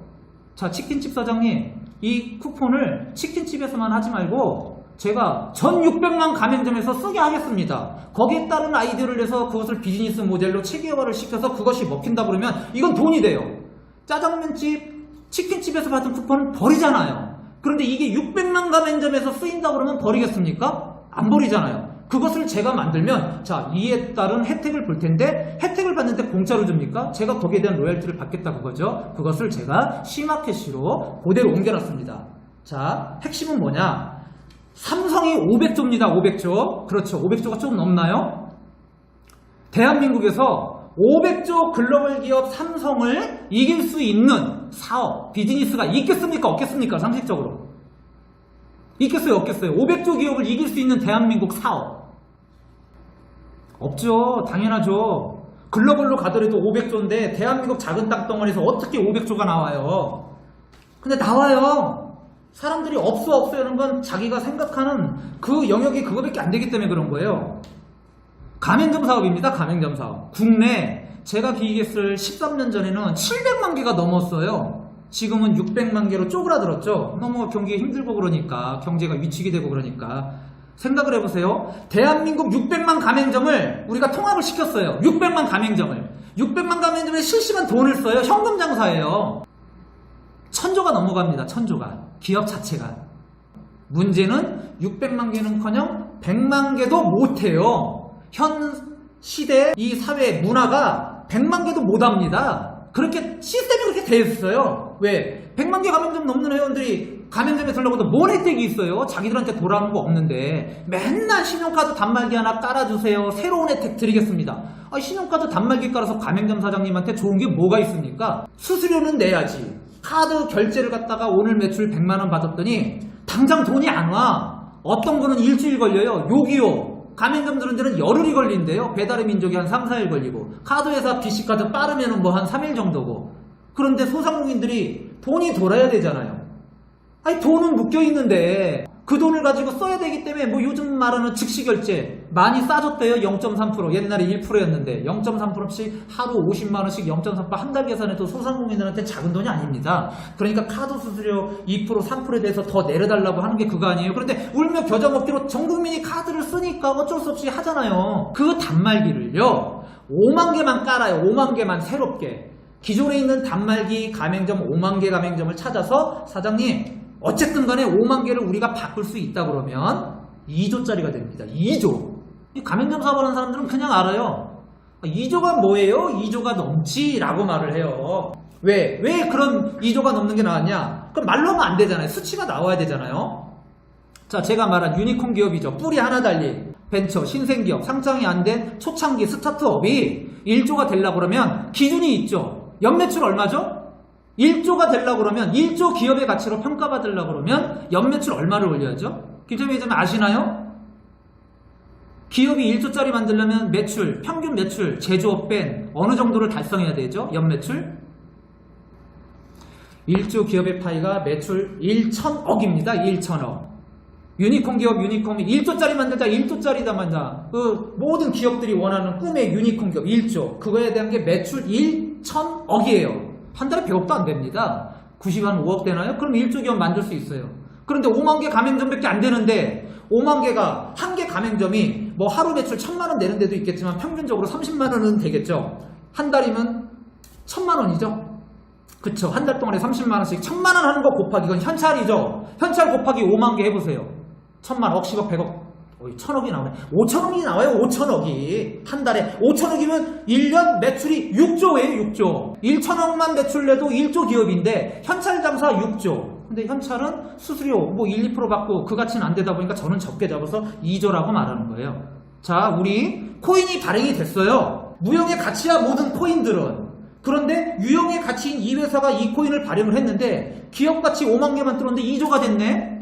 자 치킨집 사장님 이 쿠폰을 치킨집에서만 하지 말고 제가 전 600만 가맹점에서 쓰게 하겠습니다. 거기에 따른 아이디어를 내서 그것을 비즈니스 모델로 체계화를 시켜서 그것이 먹힌다 그러면 이건 돈이 돼요. 짜장면집, 치킨집에서 받은 쿠폰은 버리잖아요. 그런데 이게 600만 가맹점에서 쓰인다 그러면 버리겠습니까? 안 버리잖아요. 그것을 제가 만들면 자 이에 따른 혜택을 볼 텐데 혜택을 받는데 공짜로 줍니까? 제가 거기에 대한 로열티를 받겠다 그거죠. 그것을 제가 심화캐시로 그대로 옮겨놨습니다. 자 핵심은 뭐냐? 삼성이 500조입니다. 500조. 그렇죠. 500조가 조금 넘나요? 대한민국에서 500조 글로벌 기업 삼성을 이길 수 있는 사업, 비즈니스가 있겠습니까? 없겠습니까? 상식적으로. 있겠어요? 없겠어요? 500조 기업을 이길 수 있는 대한민국 사업. 없죠. 당연하죠. 글로벌로 가더라도 500조인데 대한민국 작은 땅덩어리에서 어떻게 500조가 나와요? 근데 나와요. 사람들이 없어 이런 건 자기가 생각하는 그 영역이 그거밖에 안 되기 때문에 그런 거예요. 가맹점 사업입니다. 가맹점 사업. 국내 제가 기획했을 13년 전에는 700만 개가 넘었어요. 지금은 600만 개로 쪼그라들었죠. 너무 경기가 힘들고 그러니까 경제가 위축이 되고 그러니까 생각을 해보세요. 대한민국 600만 가맹점을 우리가 통합을 시켰어요. 600만 가맹점에 실시간 돈을 써요. 현금 장사예요. 1,000조가 넘어갑니다. 1,000조가. 기업 자체가. 문제는 600만 개는커녕 100만 개도 못해요. 현 시대 이 사회 문화가 100만 개도 못합니다. 그렇게 시스템이 그렇게 돼 있어요. 왜? 100만 개 가맹점 넘는 회원들이 가맹점에 들러고도 뭔 혜택이 있어요? 자기들한테 돌아오는 거 없는데 맨날 신용카드 단말기 하나 깔아주세요. 새로운 혜택 드리겠습니다. 아, 신용카드 단말기 깔아서 가맹점 사장님한테 좋은 게 뭐가 있습니까? 수수료는 내야지. 카드 결제를 갖다가 오늘 매출 100만 원 받았더니 당장 돈이 안 와. 어떤 거는 일주일 걸려요. 6.25 가맹점 들은 데는 열흘이 걸린대요. 배달의 민족이 한 3, 4일 걸리고 카드회사 BC카드 빠르면 뭐 한 3일 정도고. 그런데 소상공인들이 돈이 돌아야 되잖아요. 아니 돈은 묶여 있는데 그 돈을 가지고 써야 되기 때문에 뭐 요즘 말하는 즉시결제 많이 싸졌대요. 0.3%. 옛날에 1%였는데 0.3%씩 하루 50만원씩 0.3% 한 달 계산해도 소상공인들한테 작은 돈이 아닙니다. 그러니까 카드 수수료 2% 3%에 대해서 더 내려달라고 하는 게 그거 아니에요. 그런데 울며 겨자 먹기로 전 국민이 카드를 쓰니까 어쩔 수 없이 하잖아요. 그 단말기를요 5만 개만 깔아요. 5만 개만 새롭게. 기존에 있는 단말기 가맹점 5만 개 가맹점을 찾아서 사장님 어쨌든 간에 5만 개를 우리가 바꿀 수 있다 그러면 2조짜리가 됩니다. 2조. 이 가맹점 사업하는 사람들은 그냥 알아요. 2조가 뭐예요? 2조가 넘지 라고 말을 해요. 왜 그런 2조가 넘는 게 나왔냐? 그럼 말로 하면 안 되잖아요. 수치가 나와야 되잖아요. 자, 제가 말한 유니콘 기업이죠. 뿌리 하나 달린 벤처, 신생기업, 상장이 안 된 초창기 스타트업이 1조가 되려고 그러면 기준이 있죠. 연매출 얼마죠? 1조가 되려고 그러면 1조 기업의 가치로 평가받으려고 그러면 연매출 얼마를 올려야죠? 김철민 회장님 아시나요? 기업이 1조짜리 만들려면 매출, 평균 매출, 제조업 뺀 어느 정도를 달성해야 되죠? 연매출? 1조 기업의 파이가 매출 1,000억입니다. 1,000억. 유니콘 기업 유니콘이 1조짜리 만들자 1조짜리다 만다. 그 모든 기업들이 원하는 꿈의 유니콘 기업 1조. 그거에 대한 게 매출 1,000억이에요. 한 달에 100억도 안 됩니다. 90한 5억 되나요? 그럼 1조 기업 만들 수 있어요. 그런데 5만 개 가맹점밖에 안 되는데 5만 개가 한 개 가맹점이 뭐 하루 매출 1,000만 원 내는 데도 있겠지만 평균적으로 30만 원은 되겠죠. 한 달이면 1,000만 원이죠. 그쵸. 한 달 동안에 30만 원씩 1,000만 원 하는 거 곱하기 이건 현찰이죠. 현찰 곱하기 5만 개 해보세요. 1,000만 원, 억씩억, 100억. 1,000억이 나오네. 5,000억이 나와요. 5,000억이. 한 달에. 5,000억이면 1년 매출이 6조예요. 6조. 1,000억만 매출 내도 1조 기업인데 현찰 장사 6조. 근데 현찰은 수수료 뭐 1, 2% 받고 그 가치는 안 되다 보니까 저는 적게 잡아서 2조라고 말하는 거예요. 자, 우리 코인이 발행이 됐어요. 무형의 가치야 모든 코인들은. 그런데 유형의 가치인 이 회사가 이 코인을 발행을 했는데 기업 가치 5만 개만 들었는데 2조가 됐네?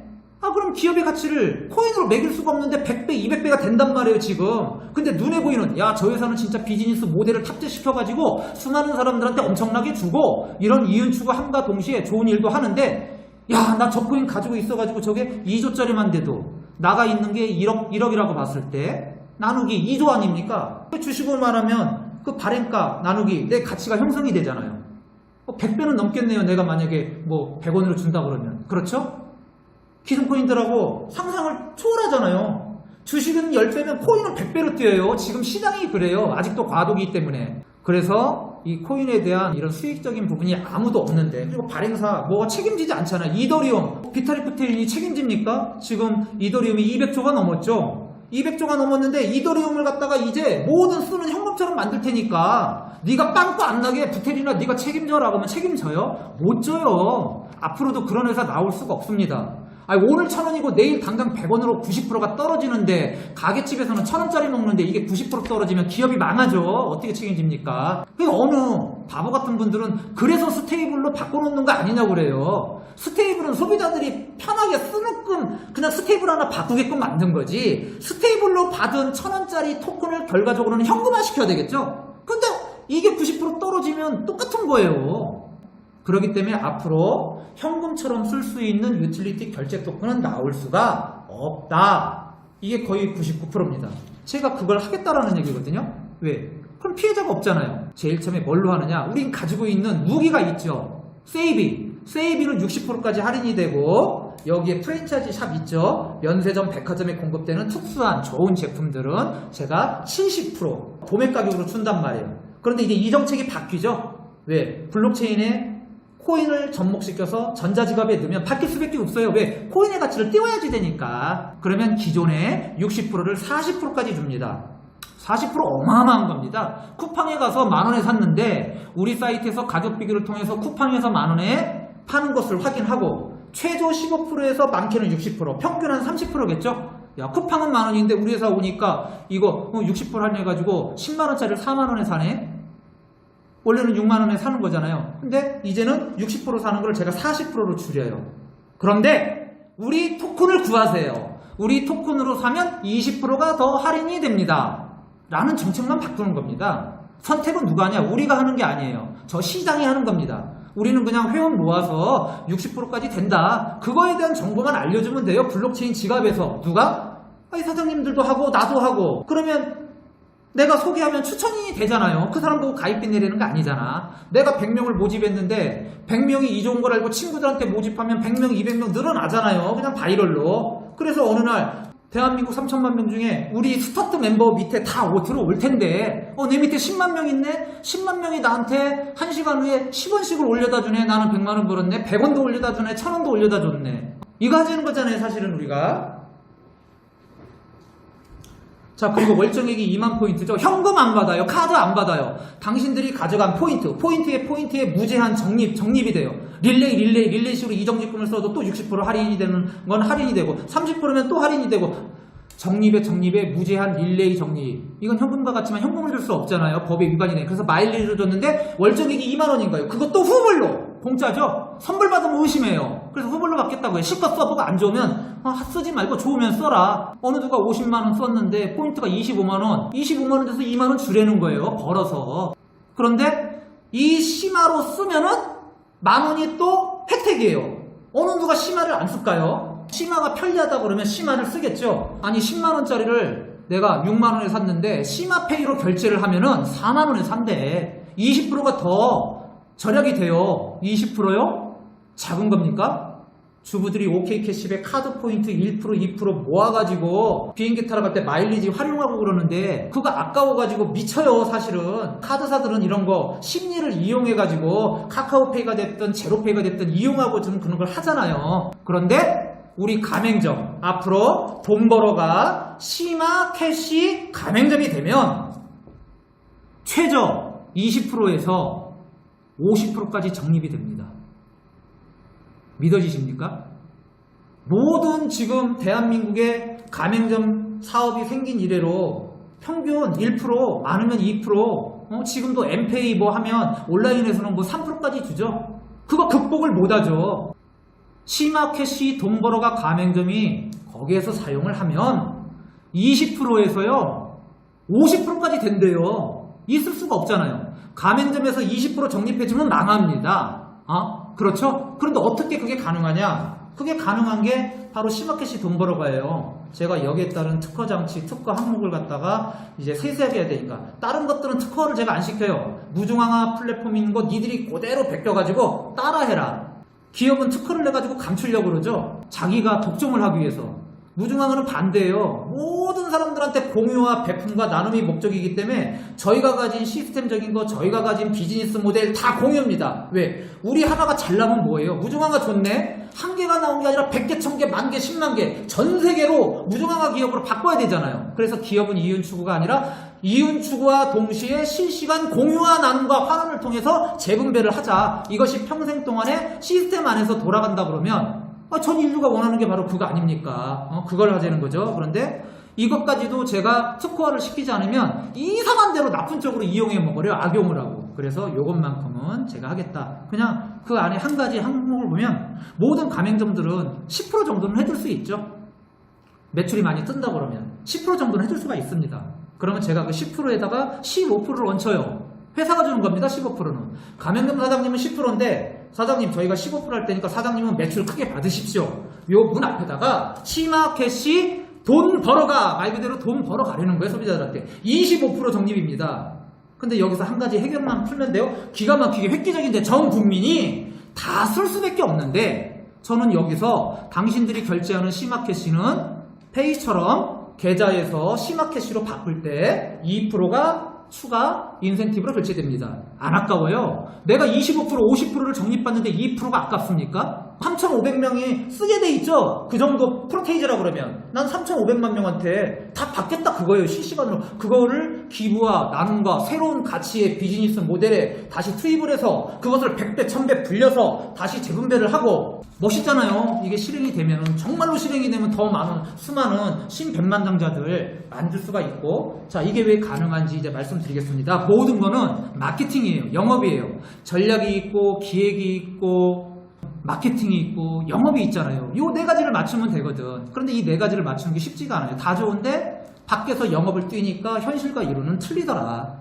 아, 그럼 기업의 가치를 코인으로 매길 수가 없는데 100배, 200배가 된단 말이에요, 지금. 근데 눈에 보이는, 야, 저 회사는 진짜 비즈니스 모델을 탑재시켜가지고 수많은 사람들한테 엄청나게 주고 이런 이윤 추구함과 동시에 좋은 일도 하는데, 야, 나 저 코인 가지고 있어가지고 저게 2조짜리만 돼도 나가 있는 게 1억이라고 봤을 때 나누기 2조 아닙니까? 주식을 말하면 그 발행가 나누기 내 가치가 형성이 되잖아요. 100배는 넘겠네요. 내가 만약에 뭐 100원으로 준다 그러면. 그렇죠? 기존코인들하고 상상을 초월하잖아요. 주식은 10배면 코인은 100배로 뛰어요. 지금 시장이 그래요. 아직도 과도기 때문에. 그래서 이 코인에 대한 이런 수익적인 부분이 아무도 없는데, 그리고 발행사 뭐가 책임지지 않잖아요. 이더리움, 비타리프 테일이 책임집니까? 지금 이더리움이 200조가 넘었죠. 200조가 넘었는데 이더리움을 갖다가 이제 모든 수는 현금처럼 만들 테니까 네가 빵꾸 안 나게 부테리나 네가 책임져라 그러면 책임져요? 못 져요. 앞으로도 그런 회사 나올 수가 없습니다. 아니, 오늘 1,000원이고 내일 당장 100원으로 90%가 떨어지는데 가게집에서는 1,000원짜리 먹는데 이게 90% 떨어지면 기업이 망하죠. 어떻게 책임집니까? 그러니까 어느 바보 같은 분들은 그래서 스테이블로 바꿔놓는 거 아니냐고 그래요. 스테이블은 소비자들이 편하게 쓰게끔 그냥 스테이블 하나 바꾸게끔 만든 거지, 스테이블로 받은 1,000원짜리 토큰을 결과적으로는 현금화 시켜야 되겠죠? 근데 이게 90% 떨어지면 똑같은 거예요. 그렇기 때문에 앞으로 현금처럼 쓸 수 있는 유틸리티 결제 토큰은 나올 수가 없다. 이게 거의 99%입니다. 제가 그걸 하겠다라는 얘기거든요. 왜? 그럼 피해자가 없잖아요. 제일 처음에 뭘로 하느냐? 우린 가지고 있는 무기가 있죠. 세이비는 60%까지 할인이 되고, 여기에 프랜차이즈 샵 있죠. 면세점, 백화점에 공급되는 특수한 좋은 제품들은 제가 70% 도매 가격으로 준단 말이에요. 그런데 이제 이 정책이 바뀌죠. 왜? 블록체인에 코인을 접목시켜서 전자지갑에 넣으면 바뀔 수밖에 없어요. 왜? 코인의 가치를 띄워야지 되니까. 그러면 기존에 60%를 40%까지 줍니다. 40% 어마어마한 겁니다. 쿠팡에 가서 만원에 샀는데 우리 사이트에서 가격 비교를 통해서 쿠팡에서 만원에 파는 것을 확인하고 최저 15%에서 많게는 60%, 평균 한 30%겠죠? 야, 쿠팡은 만원인데 우리 회사 오니까 이거 60% 할인해가지고 10만원짜리를 4만원에 사네? 원래는 6만원에 사는 거잖아요. 근데 이제는 60% 사는 걸 제가 40%로 줄여요. 그런데 우리 토큰을 구하세요. 우리 토큰으로 사면 20%가 더 할인이 됩니다. 라는 정책만 바꾸는 겁니다. 선택은 누가 하냐? 우리가 하는 게 아니에요. 저 시장이 하는 겁니다. 우리는 그냥 회원 모아서 60%까지 된다. 그거에 대한 정보만 알려주면 돼요. 블록체인 지갑에서. 누가? 아니, 사장님들도 하고 나도 하고. 그러면 내가 소개하면 추천이 되잖아요. 그 사람 보고 가입비 내리는 거 아니잖아. 내가 100명을 모집했는데 100명이 이 좋은 걸 알고 친구들한테 모집하면 100명, 200명 늘어나잖아요. 그냥 바이럴로. 그래서 어느 날 대한민국 3천만 명 중에 우리 스타트 멤버 밑에 다 들어올 텐데 내 밑에 10만 명 있네? 10만 명이 나한테 1시간 후에 10원씩을 올려다 주네. 나는 100만 원 벌었네. 100원도 올려다 주네. 1000원도 올려다 줬네. 이거 하자는 거잖아요, 사실은 우리가. 자, 그리고 월정액이 2만 포인트죠. 현금 안 받아요. 카드 안 받아요. 당신들이 가져간 포인트에 무제한 적립이 돼요. 릴레이식으로 이정직금을 써도 또 60% 할인이 되는 건 할인이 되고 30%면 또 할인이 되고 적립에 무제한 릴레이 적립. 이건 현금과 같지만 현금을 줄 수 없잖아요. 법에 위반이 돼. 그래서 마일리지를 줬는데 월정액이 2만 원인가요? 그것도 후불로. 공짜죠? 선물 받으면 의심해요. 그래서 후불로 받겠다고 해요. 실컷 써보고 안 좋으면 쓰지 말고 좋으면 써라. 어느 누가 50만원 썼는데 포인트가 25만원. 25만원 돼서 2만원 주려는 거예요. 벌어서. 그런데 이 심화로 쓰면은 만원이 또 혜택이에요. 어느 누가 심화를 안 쓸까요? 심화가 편리하다 그러면 심화를 쓰겠죠. 아니 10만원짜리를 내가 6만원에 샀는데 심화페이로 결제를 하면은 4만원에 산대. 20%가 더 절약이 돼요. 20%요? 작은 겁니까? 주부들이 OK캐시백 카드 포인트 1%, 2% 모아가지고 비행기 타러 갈 때 마일리지 활용하고 그러는데 그거 아까워가지고 미쳐요, 사실은. 카드사들은 이런 거 심리를 이용해가지고 카카오페이가 됐든 제로페이가 됐든 이용하고 좀 그런 걸 하잖아요. 그런데 우리 가맹점 앞으로 돈 벌어가 심화 캐시 가맹점이 되면 최저 20%에서 50%까지 적립이 됩니다. 믿어지십니까? 모든 지금 대한민국의 가맹점 사업이 생긴 이래로 평균 1%, 많으면 2%, 지금도 엠페이 뭐 하면 온라인에서는 뭐 3%까지 주죠. 그거 극복을 못하죠. 심화캐시 돈 벌어가 가맹점이 거기에서 사용을 하면 20%에서요 50%까지 된대요. 있을 수가 없잖아요. 가맹점에서 20% 적립해주면 망합니다. 그렇죠? 그런데 어떻게 그게 가능하냐? 그게 가능한 게 바로 심화캐시 돈 벌어가예요. 제가 여기에 따른 특허 장치, 특허 항목을 갖다가 이제 세세하게 해야 되니까. 다른 것들은 특허를 제가 안 시켜요. 무중앙화 플랫폼인 거 니들이 그대로 베껴가지고 따라해라. 기업은 특허를 내가지고 감추려고 그러죠. 자기가 독점을 하기 위해서. 무중앙화는 반대예요. 모든 사람들한테 공유와 배품과 나눔이 목적이기 때문에 저희가 가진 시스템적인 거, 저희가 가진 비즈니스 모델 다 공유입니다. 왜? 우리 하나가 잘 나면 뭐예요? 무중앙화 좋네? 한 개가 나온 게 아니라 100개, 1000개, 만개, 10만개 전 세계로 무중앙화 기업으로 바꿔야 되잖아요. 그래서 기업은 이윤 추구가 아니라 이윤 추구와 동시에 실시간 공유와 나눔과 환원을 통해서 재분배를 하자. 이것이 평생 동안에 시스템 안에서 돌아간다 그러면 전 인류가 원하는 게 바로 그거 아닙니까? 그걸 하자는 거죠. 그런데 이것까지도 제가 특허화를 시키지 않으면 이상한 대로 나쁜 쪽으로 이용해 먹으려 악용을 하고. 그래서 이것만큼은 제가 하겠다. 그냥 그 안에 한 가지 항목을 보면 모든 가맹점들은 10% 정도는 해줄 수 있죠. 매출이 많이 뜬다 그러면 10% 정도는 해줄 수가 있습니다. 그러면 제가 그 10%에다가 15%를 얹혀요. 회사가 주는 겁니다. 15%는. 가맹점 사장님은 10%인데 사장님 저희가 15%할 테니까 사장님은 매출 크게 받으십시오. 요 문 앞에다가 심화캐시 돈 벌어가 말 그대로 돈 벌어가려는 거예요. 소비자들한테. 25% 적립입니다. 근데 여기서 한 가지 해결만 풀면 돼요. 기가 막히게 획기적인데 전 국민이 다 쓸 수밖에 없는데 저는 여기서 당신들이 결제하는 심화캐시는 페이처럼 계좌에서 심화캐시로 바꿀 때 2%가 추가 인센티브로 결제됩니다. 안 아까워요. 내가 25%, 50%를 적립받는데 2%가 아깝습니까? 3,500명이 쓰게 돼 있죠? 그 정도 프로테이즈라 그러면 난 3,500만 명한테 다 받겠다 그거예요. 실시간으로. 그거를 기부와 나눔과 새로운 가치의 비즈니스 모델에 다시 투입을 해서 그것을 100배, 1000배 불려서 다시 재분배를 하고 멋있잖아요. 이게 실행이 되면 정말로 실행이 되면 더 많은 수많은 신백만장자들 만들 수가 있고 자 이게 왜 가능한지 이제 말씀드리겠습니다. 모든 거는 마케팅이에요. 영업이에요. 전략이 있고 기획이 있고 마케팅이 있고 영업이 있잖아요. 요 네 가지를 맞추면 되거든. 그런데 이 네 가지를 맞추는 게 쉽지가 않아요. 다 좋은데 밖에서 영업을 뛰니까 현실과 이론은 틀리더라.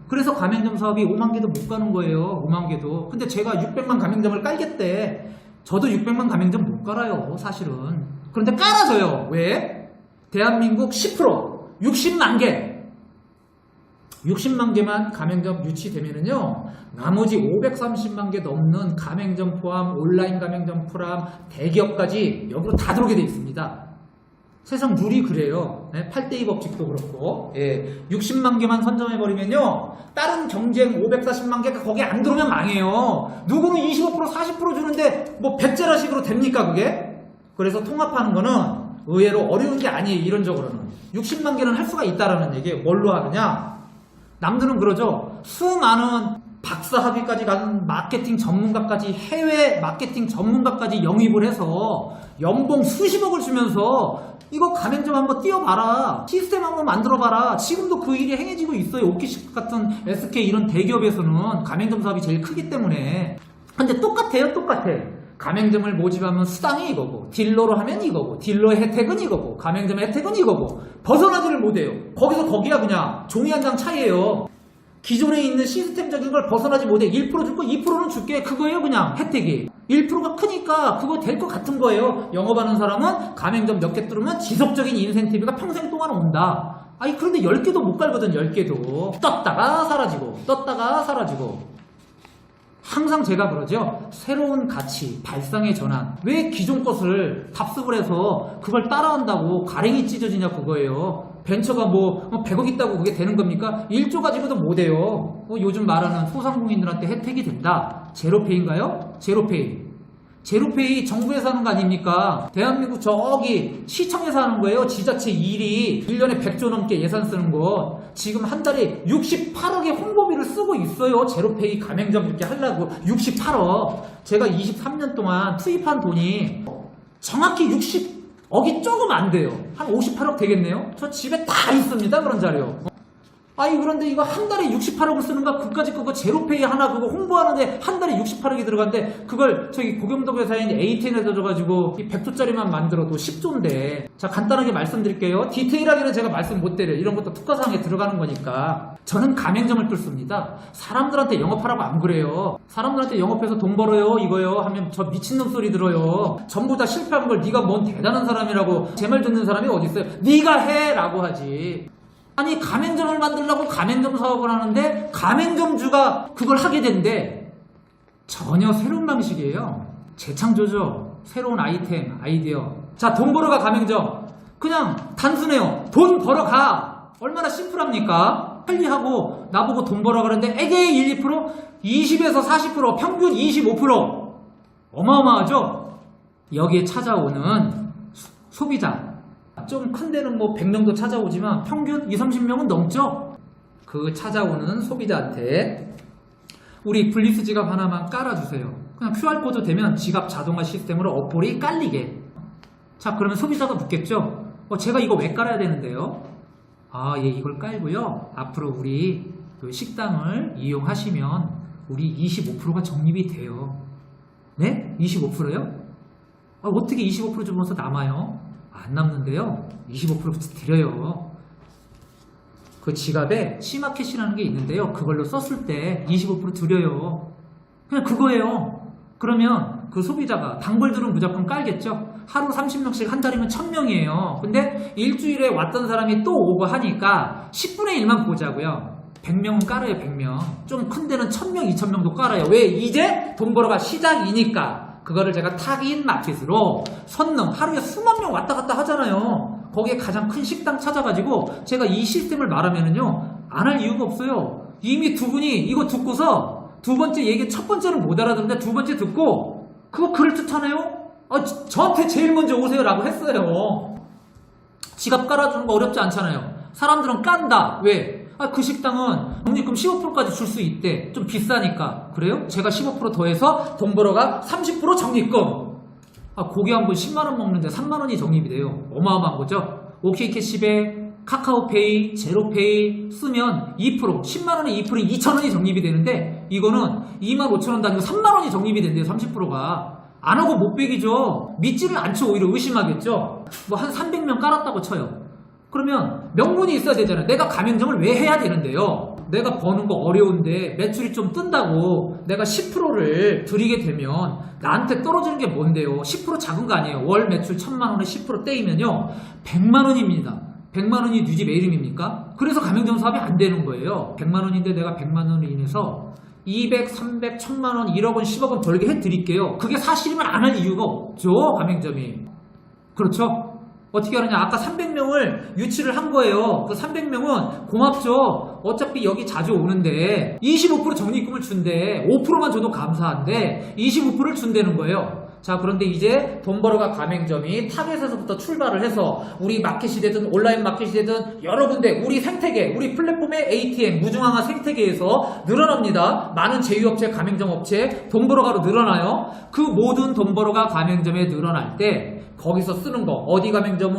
그래서 가맹점 사업이 5만 개도 못 가는 거예요. 5만 개도. 근데 제가 600만 가맹점을 깔겠대. 저도 600만 가맹점 못 깔아요. 사실은. 그런데 깔아줘요. 왜? 대한민국 10%, 60만 개. 60만 개만 가맹점 유치되면은요, 나머지 530만 개 넘는 가맹점 포함, 온라인 가맹점 포함, 대기업까지 여기로 다 들어오게 돼 있습니다. 세상 룰이 그래요. 8대2 법칙도 그렇고, 60만 개만 선점해버리면요, 다른 경쟁 540만 개가 거기에 안 들어오면 망해요. 누구는 25%, 40% 주는데, 뭐, 배째라식으로 됩니까, 그게? 그래서 통합하는 거는 의외로 어려운 게 아니에요, 이론적으로는. 60만 개는 할 수가 있다라는 얘기예요. 뭘로 하느냐? 남들은 그러죠. 수많은 박사 학위까지 간 마케팅 전문가까지, 해외 마케팅 전문가까지 영입을 해서 연봉 수십억을 주면서 이거 가맹점 한번 띄워봐라, 시스템 한번 만들어봐라. 지금도 그 일이 행해지고 있어요. 오키시 같은 SK 이런 대기업에서는 가맹점 사업이 제일 크기 때문에. 근데 똑같아요. 똑같아. 가맹점을 모집하면 수당이 이거고, 딜러로 하면 이거고, 딜러의 혜택은 이거고, 가맹점의 혜택은 이거고, 벗어나지를 못해요. 거기서 거기야. 그냥 종이 한 장 차이예요. 기존에 있는 시스템적인 걸 벗어나지 못해. 1% 줄 거 2%는 줄게. 그거예요. 그냥 혜택이 1%가 크니까 그거 될 것 같은 거예요. 영업하는 사람은 가맹점 몇 개 뚫으면 지속적인 인센티브가 평생 동안 온다. 아니 그런데 10개도 못 갈거든. 10개도 떴다가 사라지고, 떴다가 사라지고. 항상 제가 그러죠. 새로운 가치, 발상의 전환. 왜 기존 것을 답습을 해서 그걸 따라한다고 가랭이 찢어지냐, 그거예요. 벤처가 뭐 100억 있다고 그게 되는 겁니까? 1조 가지고도 못해요. 요즘 말하는 소상공인들한테 혜택이 된다. 제로페이인가요? 제로페이. 제로페이 정부에서 하는 거 아닙니까? 대한민국 저기 시청에서 하는 거예요. 지자체 1위 1년에 100조 넘게 예산 쓰는 거. 지금 한 달에 68억의 홍보비를 쓰고 있어요. 제로페이 가맹점 이렇게 하려고. 68억. 제가 23년 동안 투입한 돈이 정확히 60억이 조금 안 돼요. 한 58억 되겠네요. 저 집에 다 있습니다. 그런 자료. 아니 그런데 이거 한 달에 68억을 쓰는가? 그까짓 그거 제로페이 하나 그거 홍보하는데 한 달에 68억이 들어간데, 그걸 저기 고경덕 회사인 A10에서 줘가지고 이 100조짜리만 만들어도 10조인데. 자, 간단하게 말씀드릴게요. 디테일하게는 제가 말씀 못 드려요. 이런 것도 특허사항에 들어가는 거니까. 저는 가맹점을 뚫습니다. 사람들한테 영업하라고 안 그래요. 사람들한테 영업해서 돈 벌어요 이거요 하면 저 미친놈 소리 들어요. 전부 다 실패한 걸 네가 뭔 대단한 사람이라고, 제 말 듣는 사람이 어디 있어요. 네가 해 라고 하지. 아니 가맹점을 만들려고 가맹점 사업을 하는데 가맹점주가 그걸 하게 된대. 전혀 새로운 방식이에요. 재창조죠. 새로운 아이템, 아이디어. 자, 돈 벌어가 가맹점. 그냥 단순해요. 돈 벌어가. 얼마나 심플합니까? 편리하고 나보고 돈 벌어가는데 에게이 1, 2%? 20에서 40%, 평균 25%. 어마어마하죠? 여기에 찾아오는 소비자. 좀 큰 데는 뭐 100명도 찾아오지만 평균 20, 30명은 넘죠? 그 찾아오는 소비자한테 우리 블리스 지갑 하나만 깔아주세요. 그냥 QR코드 되면 지갑 자동화 시스템으로 어플이 깔리게. 자, 그러면 소비자가 묻겠죠? 제가 이거 왜 깔아야 되는데요? 아, 예, 이걸 깔고요. 앞으로 우리 그 식당을 이용하시면 우리 25%가 적립이 돼요. 네? 25%요? 어떻게 25% 주면서 남아요? 안 남는데요. 25% 드려요. 그 지갑에 C마켓이라는 게 있는데요. 그걸로 썼을 때 25% 드려요. 그냥 그거예요. 그러면 그 소비자가 단골들은 무조건 깔겠죠. 하루 30명씩 한 달이면 1000명이에요. 근데 일주일에 왔던 사람이 또 오고 하니까 10분의 1만 보자고요. 100명은 깔아요. 100명. 좀 큰 데는 1000명, 2000명도 깔아요. 왜? 이제 돈 벌어가 시작이니까. 그거를 제가 타깃 마켓으로 선능 하루에 수만 명 왔다 갔다 하잖아요. 거기에 가장 큰 식당 찾아가지고 제가 이 시스템을 말하면은요, 안 할 이유가 없어요. 이미 두 분이 이거 듣고서 두 번째 얘기, 첫 번째는 못 알아듣는데 두 번째 듣고 그거 그럴듯하네요? 저한테 제일 먼저 오세요 라고 했어요. 지갑 깔아주는 거 어렵지 않잖아요. 사람들은 깐다. 왜? 그 식당은 적립금 15%까지 줄 수 있대. 좀 비싸니까. 그래요? 제가 15% 더해서 돈 벌어가 30% 적립금. 고기 한 번 10만원 먹는데 3만원이 적립이 돼요. 어마어마한 거죠? OK캐시백, 카카오페이, 제로페이 쓰면 2%, 10만원에 2%인 2,000원이 적립이 되는데, 이거는 25,000원 단위로 3만원이 적립이 된대요. 30%가. 안 하고 못 베기죠. 믿지를 않죠. 오히려 의심하겠죠. 뭐 한 300명 깔았다고 쳐요. 그러면 명분이 있어야 되잖아요. 내가 가맹점을 왜 해야 되는데요? 내가 버는 거 어려운데 매출이 좀 뜬다고 내가 10%를 드리게 되면 나한테 떨어지는 게 뭔데요? 10% 작은 거 아니에요. 월 매출 1000만 원에 10% 떼이면요 100만 원입니다. 100만 원이 뉴지 왜 이름입니까? 그래서 가맹점 사업이 안 되는 거예요. 100만 원인데 내가 100만 원을 인해서 200, 300, 1000만 원, 1억 원, 10억 원 벌게 해드릴게요. 그게 사실이면 안 할 이유가 없죠. 가맹점이. 그렇죠? 어떻게 하느냐. 아까 300명을 유치를 한 거예요. 그 300명은 고맙죠. 어차피 여기 자주 오는데 25% 적립금을 준대. 5%만 줘도 감사한데 25%를 준다는 거예요. 자, 그런데 이제 돈 벌어가 가맹점이 타겟에서부터 출발을 해서 우리 마켓이 되든 온라인 마켓이 되든 여러 군데 우리 생태계, 우리 플랫폼의 ATM, 무중앙화 생태계에서 늘어납니다. 많은 제휴업체, 가맹점 업체, 돈 벌어가로 늘어나요. 그 모든 돈 벌어가 가맹점에 늘어날 때 거기서 쓰는 거 어디 가맹점은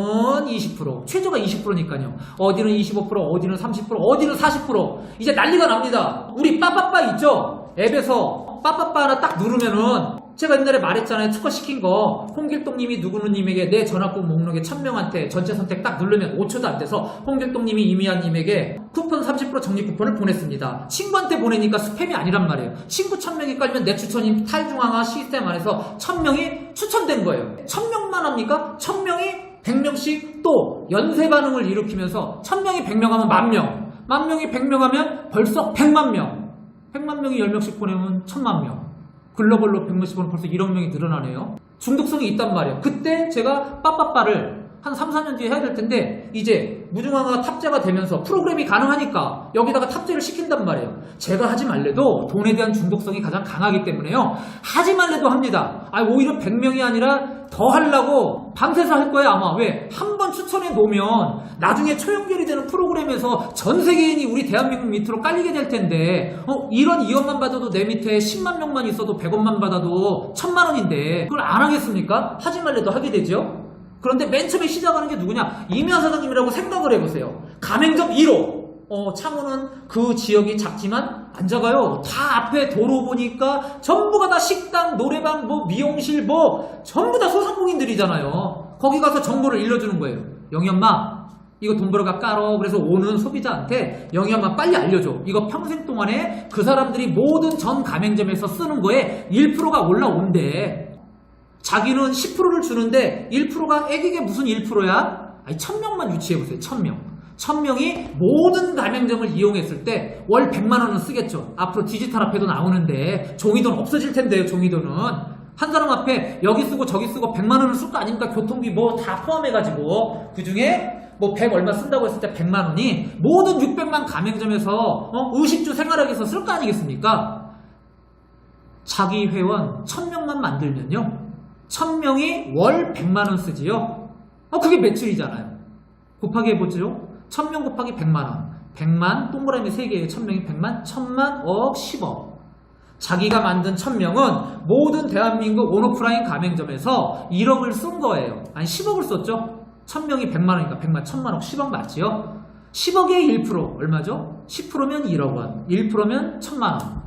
20%, 최저가 20%니까요. 어디는 25%, 어디는 30%, 어디는 40%. 이제 난리가 납니다. 우리 빠빠빠 있죠? 앱에서 빠빠빠 하나 딱 누르면은 제가 옛날에 말했잖아요. 특허시킨 거 홍길동님이 누구누님에게 내 전화국 목록에 1000명한테 전체 선택 딱 누르면 5초도 안 돼서 홍길동님이 이미아님에게 쿠폰 30% 적립 쿠폰을 보냈습니다. 친구한테 보내니까 스팸이 아니란 말이에요. 친구 1000명이 깔리면 내 추천이 탈중앙화 시스템 안에서 1000명이 추천된 거예요. 1000명만 합니까? 1000명이 100명씩 또 연쇄 반응을 일으키면서 1000명이 100명 하면 10,000명, 10,000명이 100명 하면 벌써 100만 명, 100만 명이 10명씩 보내면 1000만 명, 글로벌로 100명씩 보면 벌써 1억 명이 늘어나네요. 중독성이 있단 말이에요. 그때 제가 빠빠빠를 한 3, 4년 뒤에 해야 될 텐데 이제 무중앙화가 탑재가 되면서 프로그램이 가능하니까 여기다가 탑재를 시킨단 말이에요. 제가 하지 말래도 돈에 대한 중독성이 가장 강하기 때문에요. 하지 말래도 합니다. 오히려 100명이 아니라 더 하려고 밤새서 할 거예요 아마. 왜? 한 번 추천해 놓으면 나중에 초연결이 되는 프로그램에서 전 세계인이 우리 대한민국 밑으로 깔리게 될 텐데 이런 2억만 받아도 내 밑에 10만 명만 있어도 100원만 받아도 1000만 원인데 그걸 안 하겠습니까? 하지 말래도 하게 되죠. 그런데 맨 처음에 시작하는 게 누구냐? 이미아 사장님이라고 생각을 해보세요. 가맹점 1호. 창원은 그 지역이 작지만 안 작아요. 다 앞에 도로 보니까 전부가 다 식당, 노래방, 미용실 전부 다 소상공인들이잖아요. 거기 가서 정보를 일러주는 거예요. 영희 엄마 이거 돈 벌어가 깔어. 그래서 오는 소비자한테 영희 엄마 빨리 알려줘. 이거 평생 동안에 그 사람들이 모든 전 가맹점에서 쓰는 거에 1%가 올라온대. 자기는 10%를 주는데 1%가 애기게 무슨 1%야? 1000명만 유치해보세요. 1000명. 1000명이 모든 가맹점을 이용했을 때 월 100만 원은 쓰겠죠. 앞으로 디지털 화폐도 나오는데 종이돈 없어질 텐데요. 종이돈은. 한 사람 앞에 여기 쓰고 저기 쓰고 100만 원을 쓸 거 아닙니까? 교통비 다 포함해가지고 그 중에 100 얼마 쓴다고 했을 때 100만 원이 모든 600만 가맹점에서 의식주 생활하기 위해서 쓸 거 아니겠습니까? 자기 회원 1000명만 만들면요. 1000명이 월 100만원 쓰지요? 그게 매출이잖아요. 곱하기 해보죠. 1000명 곱하기 100만원. 100만, 동그라미 3개에 1000명이 100만, 1000만, 억, 10억. 자기가 만든 1000명은 모든 대한민국 온오프라인 가맹점에서 1억을 쓴 거예요. 아니 10억을 썼죠? 1000명이 100만원이니까 100만, 1000만억, 10억 맞지요? 10억의 1% 얼마죠? 10%면 1억원, 1%면 1000만원.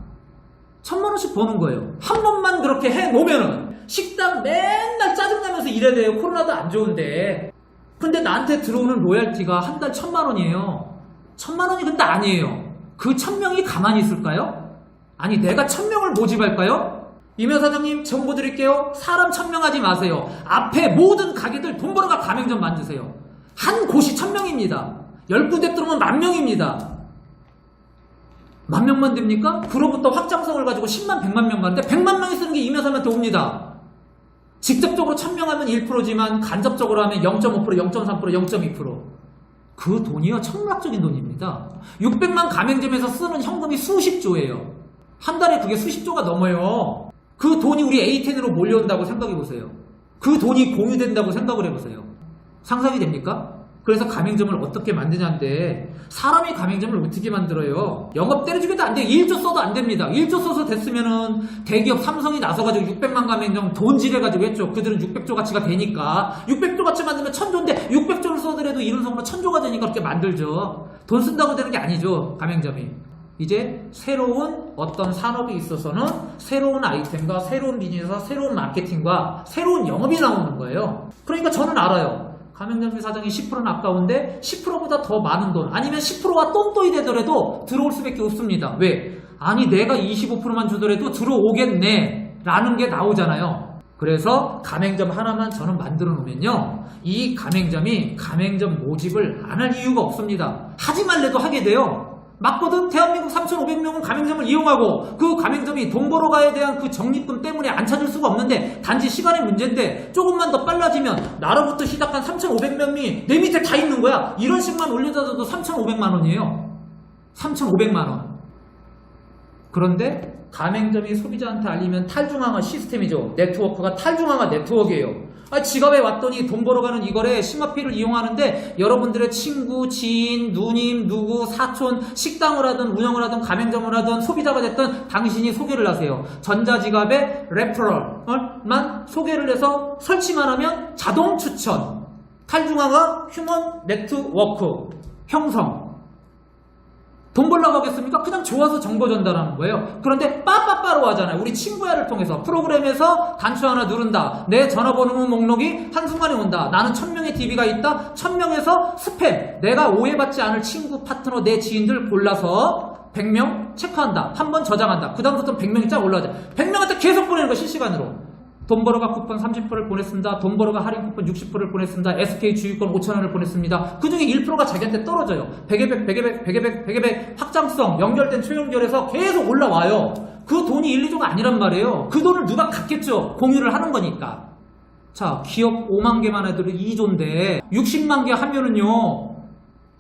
1000만원씩 버는 거예요. 한 번만 그렇게 해놓으면은 식당 맨날 짜증나면서 일해야 돼요. 코로나도 안 좋은데. 근데 나한테 들어오는 로얄티가 한 달 1000만원이에요. 1000만원이 근데 아니에요. 그 1000명이 가만히 있을까요? 아니 내가 1000명을 모집할까요? 이면 사장님 정보 드릴게요. 사람 1000명 하지 마세요. 앞에 모든 가게들 돈 벌어가 가맹점 만드세요. 한 곳이 1000명입니다. 10군데 들어오면 10,000명입니다. 10,000명만 됩니까? 그로부터 확장성을 가지고 10만, 100만 명 가는데 100만 명이 쓰는 게 이면사한테 옵니다. 직접적으로 1000명 하면 1%지만 간접적으로 하면 0.5%, 0.3%, 0.2%. 그 돈이요 천문학적인 돈입니다. 600만 가맹점에서 쓰는 현금이 수십조예요. 한 달에 그게 수십조가 넘어요. 그 돈이 우리 A10으로 몰려온다고 생각해보세요. 그 돈이 공유된다고 생각을 해보세요. 상상이 됩니까? 그래서 가맹점을 어떻게 만드냐인데 사람이 가맹점을 어떻게 만들어요? 영업 때려주기도 안 돼요. 1조 써도 안 됩니다. 1조 써서 됐으면은 대기업 삼성이 나서가지고 600만 가맹점 돈질해가지고 했죠. 그들은 600조 가치가 되니까 600조 가치 만들면 1000조인데 600조를 써더라도 이른성으로 1000조가 되니까 그렇게 만들죠. 돈 쓴다고 되는 게 아니죠. 가맹점이. 이제 새로운 어떤 산업에 있어서는 새로운 아이템과 새로운 비즈니스와 새로운 마케팅과 새로운 영업이 나오는 거예요. 그러니까 저는 알아요. 가맹점주 사장이 10%는 아까운데 10%보다 더 많은 돈 아니면 10%가 똔똔이 되더라도 들어올 수밖에 없습니다. 왜? 아니 내가 25%만 주더라도 들어오겠네 라는 게 나오잖아요. 그래서 가맹점 하나만 저는 만들어 놓으면요, 이 가맹점이 가맹점 모집을 안 할 이유가 없습니다. 하지 말래도 하게 돼요. 맞거든. 대한민국 3,500명은 가맹점을 이용하고 그 가맹점이 돈 벌어가에 대한 그 적립금 때문에 안 찾을 수가 없는데 단지 시간의 문제인데 조금만 더 빨라지면 나로부터 시작한 3,500명이 내 밑에 다 있는 거야. 이런 식만 올려줘도 3,500만 원이에요. 3,500만 원. 그런데 가맹점이 소비자한테 알리면 탈중앙화 시스템이죠. 네트워크가 탈중앙화 네트워크예요. 지갑에 왔더니 돈 벌어가는 이 거래 심화피를 이용하는데 여러분들의 친구, 지인, 누님, 누구, 사촌, 식당을 하든 운영을 하든 가맹점을 하든 소비자가 됐든 당신이 소개를 하세요. 전자지갑에 레퍼럴만 소개를 해서 설치만 하면 자동 추천, 탈중앙화 휴먼 네트워크 형성. 돈 벌려고 하겠습니까? 그냥 좋아서 정보 전달하는 거예요. 그런데 빠빠빠로 하잖아요. 우리 친구야를 통해서 프로그램에서 단추 하나 누른다. 내 전화번호 목록이 한순간에 온다. 나는 1000명의 DB가 있다. 1000명에서 스팸. 내가 오해받지 않을 친구, 파트너, 내 지인들 골라서 100명 체크한다. 한번 저장한다. 그 다음부터는 100명이 쫙 올라가자. 100명한테 계속 보내는 거 실시간으로. 돈 벌어가 쿠폰 30%를 보냈습니다. 돈 벌어가 할인 쿠폰 60%를 보냈습니다. SK 주유권 5,000원을 보냈습니다. 그 중에 1%가 자기한테 떨어져요. 100에 100에 확장성, 연결된 초연결해서 계속 올라와요. 그 돈이 1, 2조가 아니란 말이에요. 그 돈을 누가 갖겠죠. 공유를 하는 거니까. 자, 기업 5만 개만 해도 2조인데 60만 개 하면은요,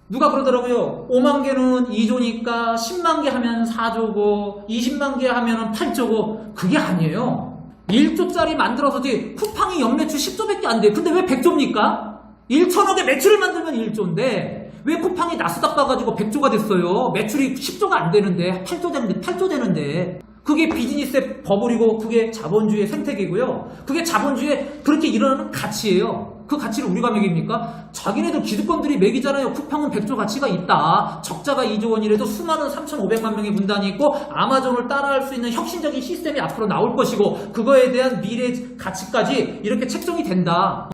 누가 그러더라고요. 5만 개는 2조니까 10만 개 하면 4조고 20만 개 하면 8조고. 그게 아니에요. 1조짜리 만들어서지 쿠팡이 연매출 10조밖에 안 돼. 근데 왜 100조입니까? 1천억의 매출을 만들면 1조인데 왜 쿠팡이 나스닥 가가지고 100조가 됐어요? 매출이 10조가 안 되는데 8조 되는데 그게 비즈니스의 버블이고 그게 자본주의의 생태계고요. 그게 자본주의의 그렇게 일어나는 가치예요. 그 가치를 우리가 매깁니까? 자기네들 기득권들이 매기잖아요. 쿠팡은 100조 가치가 있다. 적자가 2조 원이라도 수많은 3,500만 명의 문단이 있고 아마존을 따라할 수 있는 혁신적인 시스템이 앞으로 나올 것이고 그거에 대한 미래 가치까지 이렇게 책정이 된다.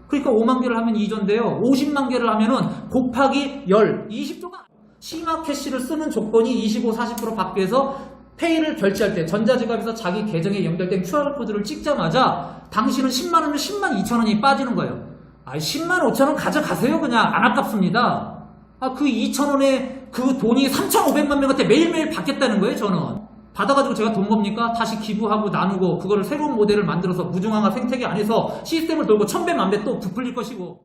그러니까 5만 개를 하면 2조인데요. 50만 개를 하면은 곱하기 10, 20조가 심화 캐시를 쓰는 조건이 25, 40% 밖에서 페이를 결제할 때 전자지갑에서 자기 계정에 연결된 QR코드를 찍자마자 당신은 10만원이면 10만 2천원이 빠지는 거예요. 10만 5천원 가져가세요. 그냥 안 아깝습니다. 그 2천원에 그 돈이 3,500만 명한테 매일매일 받겠다는 거예요. 저는 받아가지고 제가 돈 뭡니까? 다시 기부하고 나누고 그거를 새로운 모델을 만들어서 무중앙화 생태계 안에서 시스템을 돌고 천배 만배 또 부풀릴 것이고.